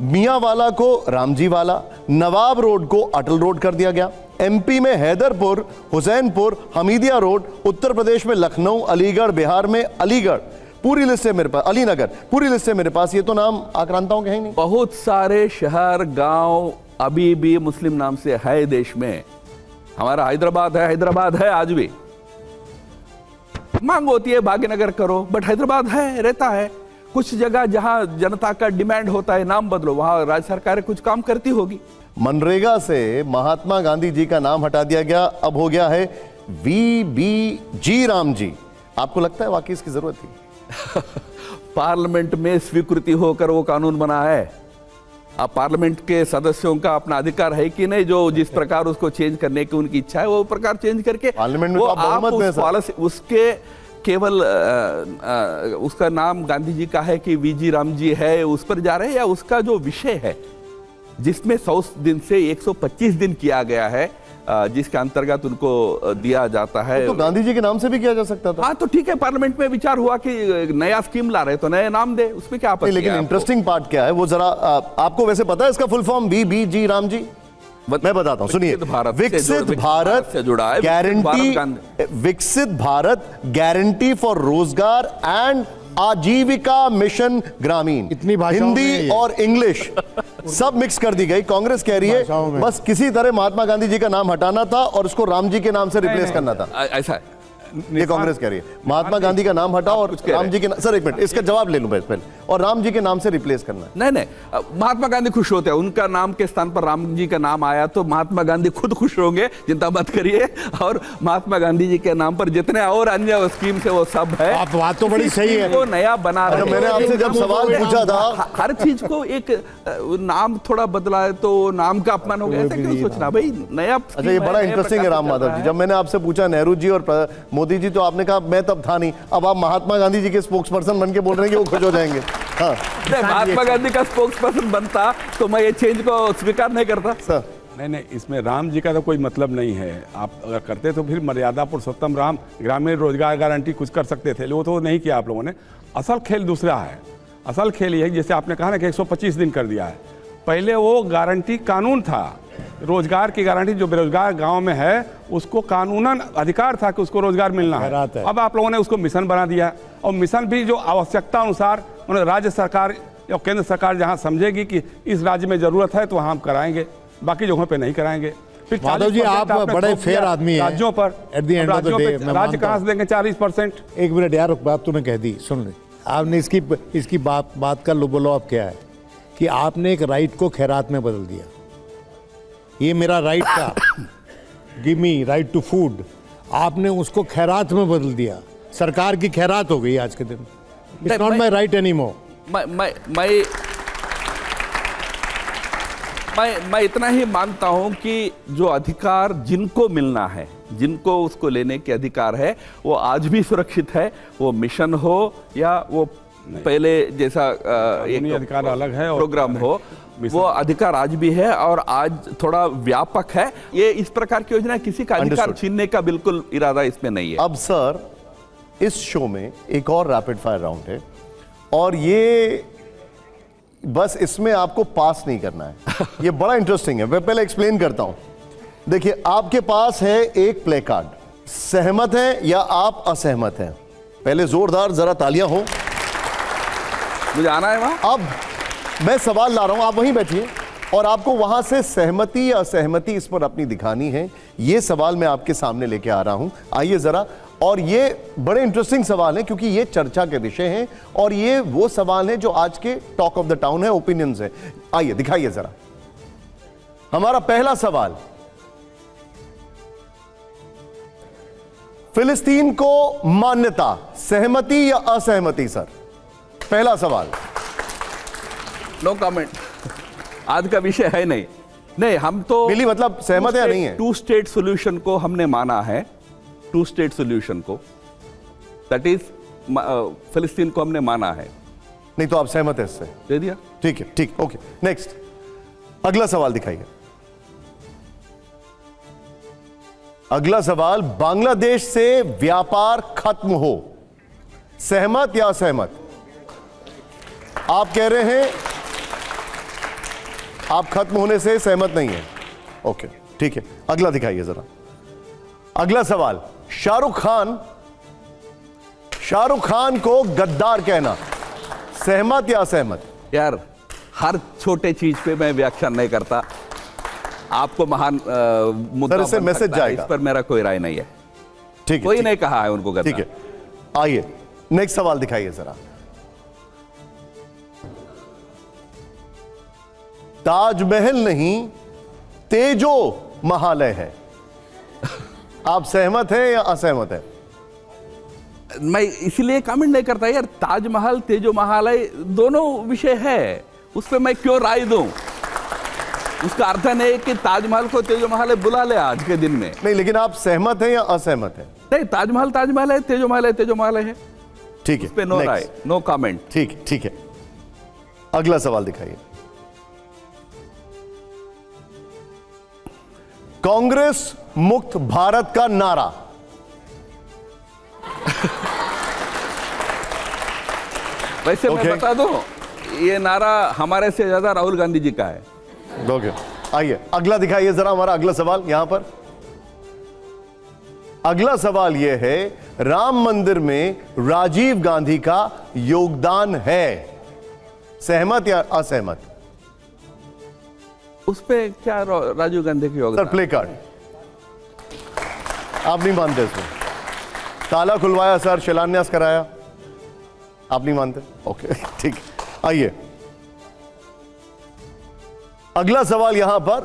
मियांवाला को रामजी वाला, नवाब रोड को अटल रोड कर दिया गया। एमपी में हैदरपुर, हुसैनपुर, हमीदिया रोड, उत्तर प्रदेश में लखनऊ, अलीगढ़, बिहार में अलीगढ़, पूरी लिस्ट है मेरे पास, अलीनगर, पूरी लिस्ट है मेरे पास। ये तो नाम आक्रांताओं के हैं नहीं। बहुत सारे शहर गांव अभी भी मुस्लिम नाम से है देश में। हमारा हैदराबाद है आज भी। मांग होती है भाग्यनगर करो, बट हैदराबाद है, रहता है। कुछ जगह जहां जनता का डिमांड होता है नाम बदलो, वहां राज्य सरकारें कुछ काम करती होगी। मनरेगा से महात्मा गांधी जी का नाम हटा दिया गया, अब हो गया है VBG राम जी। आपको लगता है वाकई इसकी जरूरत थी? पार्लियामेंट में स्वीकृति होकर वो कानून बना है। अब पार्लियामेंट के सदस्यों का अपना अधिकार है कि नहीं, जो जिस प्रकार उसको चेंज करने की उनकी इच्छा है वो प्रकार चेंज करके पार्लियामेंट में तो आप बहुमत में पॉलिसी उसके केवल उसका नाम गांधी जी का है कि VG राम जी है, उस पर जा रहे हैं, या उसका जो विषय है जिसमें 100 दिन से 125 दिन किया गया है, जिसके अंतर्गत उनको दिया जाता है। तो गांधी जी के नाम से भी किया जा सकता था। हाँ, तो ठीक है, पार्लियामेंट में विचार हुआ कि नया स्कीम ला रहे तो नया नाम दे, उसमें क्या आपत्ति है? लेकिन इंटरेस्टिंग पार्ट क्या है वो जरा आपको वैसे पता है इसका full form? VBG Ram ji मैं बताता हूं, सुनिए। विकसित भारत से जुड़ा है, गारंटी, विकसित भारत गारंटी फॉर रोजगार एंड आजीविका मिशन ग्रामीण। इतनी भाषाओं हिंदी और इंग्लिश सब मिक्स कर दी गई। कांग्रेस कह रही है बस किसी तरह महात्मा गांधी जी का नाम हटाना था और उसको राम जी के नाम से रिप्लेस करना था। ऐसा है, ये कांग्रेस कह रही है महात्मा गांधी का नाम हटाओ और राम जी के सर एक मिनट इसका जवाब ले लूं पहले, और राम जी के नाम से रिप्लेस करना है। नहीं, महात्मा गांधी खुश होते हैं, उनका नाम के स्थान पर राम जी का नाम आया तो महात्मा गांधी खुद खुश होंगे, चिंता मत करिए। और महात्मा गांधी जी के नाम पर जितने और अन्य स्कीम से वो सब है। आप बात तो बड़ी सही है, वो नया बना रहे हैं। मैंने आपसे जब सवाल पूछा था, हर चीज को एक नाम थोड़ा बदला है तो नाम का अपमान हो गया, ऐसा क्यों सोचना भाई? नया। अच्छा, ये बड़ा इंटरेस्टिंग है राम माधव जी। जब मैंने आपसे पूछा नेहरू जी और मोदी जी तो आपने कहा मैं तब था नहीं, अब आप महात्मा गांधी जी के स्पोक्स पर्सन बन के बोल रहे हैं कि वो खुश हो जाएंगे। हाँ, महात्मा गांधी का स्पोक्स पर्सन बनता तो मैं ये चेंज को स्वीकार नहीं करता सर। नहीं, इसमें राम जी का तो कोई मतलब नहीं है। आप अगर करते तो फिर मर्यादा पुरुषोत्तम राम ग्रामीण रोजगार गारंटी कुछ कर सकते थे, वो तो नहीं किया आप लोगों ने। असल खेल दूसरा है। असल खेल ये है जैसे आपने कहा ना कि 125 दिन कर दिया है। पहले वो गारंटी कानून था, रोजगार की गारंटी। जो बेरोजगार गांव में है उसको कानूनन अधिकार था कि उसको रोजगार मिलना है। अब आप लोगों ने उसको मिशन बना दिया, और मिशन भी जो आवश्यकता अनुसार राज्य सरकार या केंद्र सरकार जहां समझेगी कि इस राज्य में जरूरत है तो वहां हम कराएंगे, बाकी जगहों पे नहीं कराएंगे। फिर माधव जी, आप बड़े फेयर आदमी हैं राज्यों पर। At the end of the day राज्य कहां से देंगे 40%? एक मिनट यार, बात तूने कह दी, सुन ले। आपने इसकी बात का लुबलो अब क्या है कि आपने एक राइट को खैरात में बदल दिया। ये मेरा राइट था give me right to food, आपने उसको खैरात में बदल दिया। सरकार की खैरात हो गई आज के दिन। It's not my right any more. मैं इतना ही मानता हूं कि जो अधिकार जिनको मिलना है, जिनको उसको लेने के अधिकार है, वो आज भी सुरक्षित है। वो मिशन हो या वो पहले जैसा एक अधिकार अलग है और प्रोग्राम हो, वो अधिकार आज भी है और आज थोड़ा व्यापक है। ये इस प्रकार की योजना किसी का अधिकार छीनने का बिल्कुल इरादा इसमें नहीं है। अब सर, इस शो में एक और रैपिड फायर राउंड है और ये बस इसमें आपको पास नहीं करना है। ये बड़ा इंटरेस्टिंग है, मैं पहले एक्सप्लेन करता हूं। देखिए, आपके पास है एक प्ले कार्ड, सहमत हैं या आप असहमत हैं? पहले जोरदार जरा तालियां हो। मुझे आना है वहां। अब मैं सवाल ला रहा हूं, आप वहीं बैठिए और आपको वहां से सहमति या असहमति इस पर अपनी दिखानी है। ये सवाल मैं आपके सामने लेके आ रहा हूं, आइए जरा। और ये बड़े इंटरेस्टिंग सवाल हैं क्योंकि ये चर्चा के विषय हैं और ये वो सवाल हैं जो आज के टॉक ऑफ द टाउन है, ओपिनियंस है। आइए दिखाइए जरा। हमारा पहला सवाल, फिलिस्तीन को मान्यता, सहमति या असहमति? सर, पहला सवाल। No comment. आज का विषय है नहीं, हम तो मिली मतलब सहमत है या नहीं है? टू स्टेट सॉल्यूशन को हमने माना है, टू स्टेट सॉल्यूशन को, दैट इज फिलिस्तीन को हमने माना है। नहीं तो आप सहमत है इससे? दे दिया। ठीक है, ठीक, ओके। नेक्स्ट, अगला सवाल दिखाइए। अगला सवाल, बांग्लादेश से व्यापार खत्म हो, सहमत या असहमत? आप कह रहे हैं आप खत्म होने से सहमत नहीं है। ओके, ठीक है। अगला दिखाइए जरा। अगला सवाल, शाहरुख खान को गद्दार कहना, सहमत या असहमत? यार, हर छोटे चीज पे मैं व्याख्यान नहीं करता। आपको महान मुद्दा से मैसेज जाएगा, इस पर मेरा कोई राय नहीं है। ठीक है, कोई नहीं कहा है उनको गद्दार। ठीक है, आइए नेक्स्ट सवाल दिखाइए जरा। ताजमहल नहीं, तेजो महालय है, आप सहमत हैं या असहमत हैं? मैं इसलिए कमेंट नहीं करता यार। ताजमहल, तेजो महालय दोनों विषय है, उस पर मैं क्यों राय दूं? उसका अर्थ नहीं कि ताजमहल को तेजो महालय बुला ले आज के दिन में। नहीं, लेकिन आप सहमत हैं या असहमत हैं? नहीं, ताजमहल ताजमहल है, तेजो महालय है। ठीक है, उस पे नो राय, नो कमेंट। ठीक है। अगला सवाल दिखाइए। कांग्रेस मुक्त भारत का नारा, वैसे मैं बता दूं, ये नारा हमारे से ज्यादा राहुल गांधी जी का है। ओके, आइए अगला दिखाइए जरा। हमारा अगला सवाल यहां पर, अगला सवाल यह है, राम मंदिर में राजीव गांधी का योगदान है, सहमत या असहमत? उस पे क्या राजीव गांधी की योगदान? सर, प्ले कार्ड आप नहीं मानते इसमें? ताला खुलवाया सर, शिलान्यास कराया, आप नहीं मानते? ओके, ठीक। आइए अगला सवाल यहां पर,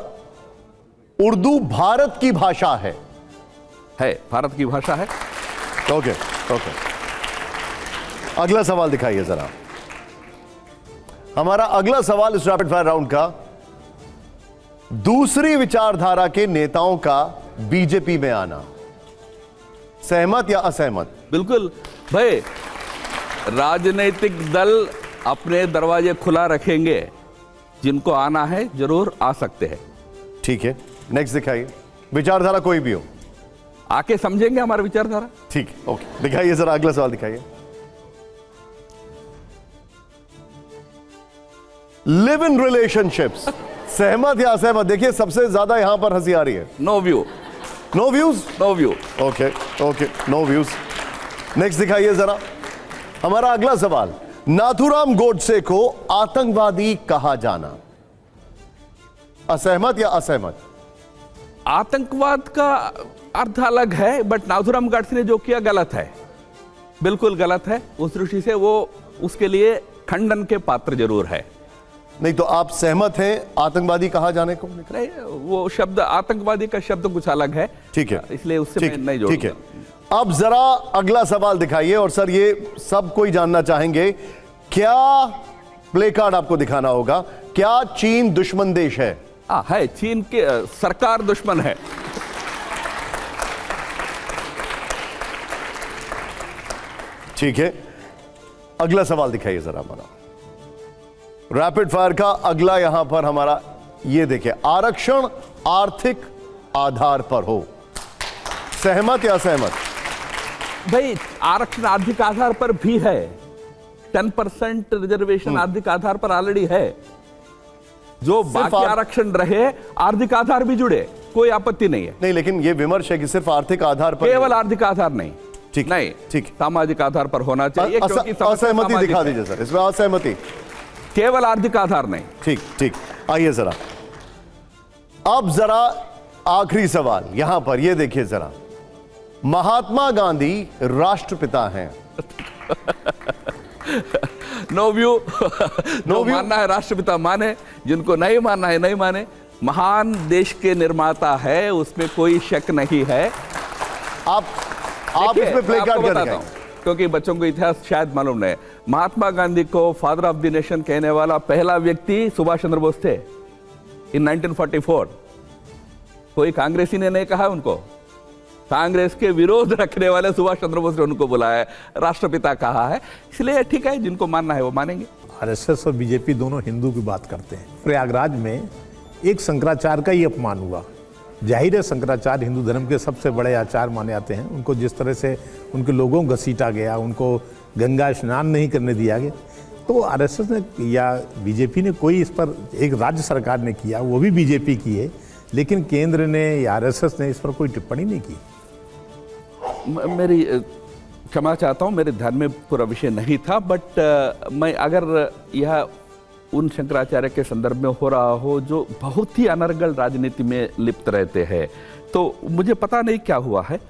उर्दू भारत की भाषा है, भारत की भाषा है। ओके। अगला सवाल दिखाइए जरा। हमारा अगला सवाल इस रैपिड फायर राउंड का, दूसरी विचारधारा के नेताओं का बीजेपी में आना, सहमत या असहमत? बिल्कुल भाई, राजनीतिक दल अपने दरवाजे खुला रखेंगे, जिनको आना है जरूर आ सकते हैं। ठीक है, नेक्स्ट दिखाइए। विचारधारा कोई भी हो, आके समझेंगे हमारा विचारधारा। ठीक है, ओके। दिखाइए जरा, अगला सवाल दिखाइए। लिव इन रिलेशनशिप्स, सहमत या असहमत? देखिए सबसे ज्यादा यहां पर हंसी आ रही है। No view. No views? No view. Okay, no views. Next दिखाइए जरा। हमारा अगला सवाल, नाथूराम गोडसे को आतंकवादी कहा जाना, असहमत या असहमत? आतंकवाद का अर्थ अलग है, बट नाथूराम गोडसे ने जो किया गलत है, बिल्कुल गलत है। उस दृष्टि से वो उसके लिए खंडन के पात्र जरूर है। नहीं तो आप सहमत हैं आतंकवादी कहा जाने को? नहीं, वो शब्द आतंकवादी का शब्द कुछ अलग है। ठीक है, इसलिए उससे मैं नहीं जोड़ूंगा। ठीक है, अब जरा अगला सवाल दिखाइए। और सर ये सब कोई जानना चाहेंगे, क्या प्ले कार्ड आपको दिखाना होगा, क्या चीन दुश्मन देश है? है, चीन के सरकार दुश्मन है। ठीक है, अगला सवाल दिखाइए जरा हमारा। रैपिड फायर का अगला यहां पर हमारा ये देखिए, आरक्षण आर्थिक आधार पर हो, सहमत या असहमत? भाई आरक्षण आर्थिक आधार पर भी है, 10% रिजर्वेशन आर्थिक आधार पर ऑलरेडी है। जो बाकी आरक्षण रहे आर्थिक आधार भी जुड़े, कोई आपत्ति नहीं है। नहीं, लेकिन ये विमर्श है कि सिर्फ आर्थिक आधार पर, केवल आर्थिक आधार नहीं। ठीक, नहीं, ठीक, सामाजिक आधार पर होना चाहिए। क्योंकि असहमति दिखा दीजिए सर, इसमें असहमति, केवल आर्थिक आधार नहीं। ठीक ठीक, आइए जरा, अब जरा आखिरी सवाल यहां पर, ये देखिए जरा, महात्मा गांधी राष्ट्रपिता हैं। No view. नो मानना है राष्ट्रपिता माने, जिनको नहीं मानना है नहीं माने। महान देश के निर्माता है, उसमें कोई शक नहीं है। आप इसमें प्ले कार्ड कर दिखाएं, क्योंकि बच्चों को इतिहास शायद मालूम नहीं। महात्मा गांधी को फादर ऑफ द नेशन कहने वाला पहला व्यक्ति सुभाष चंद्र बोस थे इन 1944। कोई कांग्रेसी ने नहीं कहा उनको, कांग्रेस के विरोध रखने वाले सुभाष चंद्र बोस ने उनको बुलाया, राष्ट्रपिता कहा है। इसलिए ठीक है, जिनको मानना है वो मानेंगे। आरएसएस और बीजेपी दोनों हिंदू की बात करते हैं। प्रयागराज में एक शंकराचार्य का ही अपमान हुआ। जाहिर है शंकराचार्य हिंदू धर्म के सबसे बड़े आचार्य माने जाते हैं। उनको जिस तरह से उनके लोगों को घसीटा गया, उनको गंगा स्नान नहीं करने दिया गया, तो आरएसएस ने या बीजेपी ने कोई इस पर, एक राज्य सरकार ने किया, वो भी बीजेपी की है, लेकिन केंद्र ने या आरएसएस ने इस पर कोई टिप्पणी नहीं की। मेरी क्षमा चाहता हूँ, मेरे ध्यान में पूरा विषय नहीं था, बट मैं अगर यह उन शंकराचार्य के संदर्भ में हो रहा हो जो बहुत ही अनर्गल राजनीति में लिप्त रहते हैं, तो मुझे पता नहीं क्या हुआ है।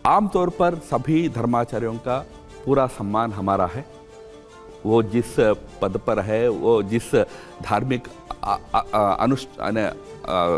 आमतौर पर सभी धर्माचार्यों का पूरा सम्मान हमारा है। वो जिस पद पर है, वो जिस धार्मिक अनुष्ठान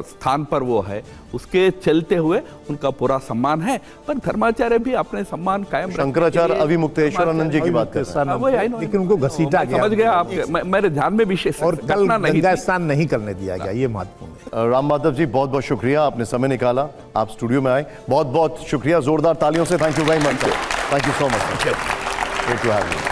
स्थान पर वो है, उसके चलते हुए उनका पूरा सम्मान है। पर धर्माचार्य भी अपने सम्मान कायम, शंकराचार्य अविमुक्तेश्वरानंद जी की बात कर रहे हैं, लेकिन उनको घसीटा गया, समझ गया आप। मेरे ध्यान में विशेष और कल गंगा स्नान नहीं करने दिया गया, ये महत्वपूर्ण है। राम माधव जी, बहुत बहुत शुक्रिया, आपने समय निकाला, आप स्टूडियो में आए, बहुत बहुत शुक्रिया। जोरदार तालियों से thank you very much, thank you so much, great to have you.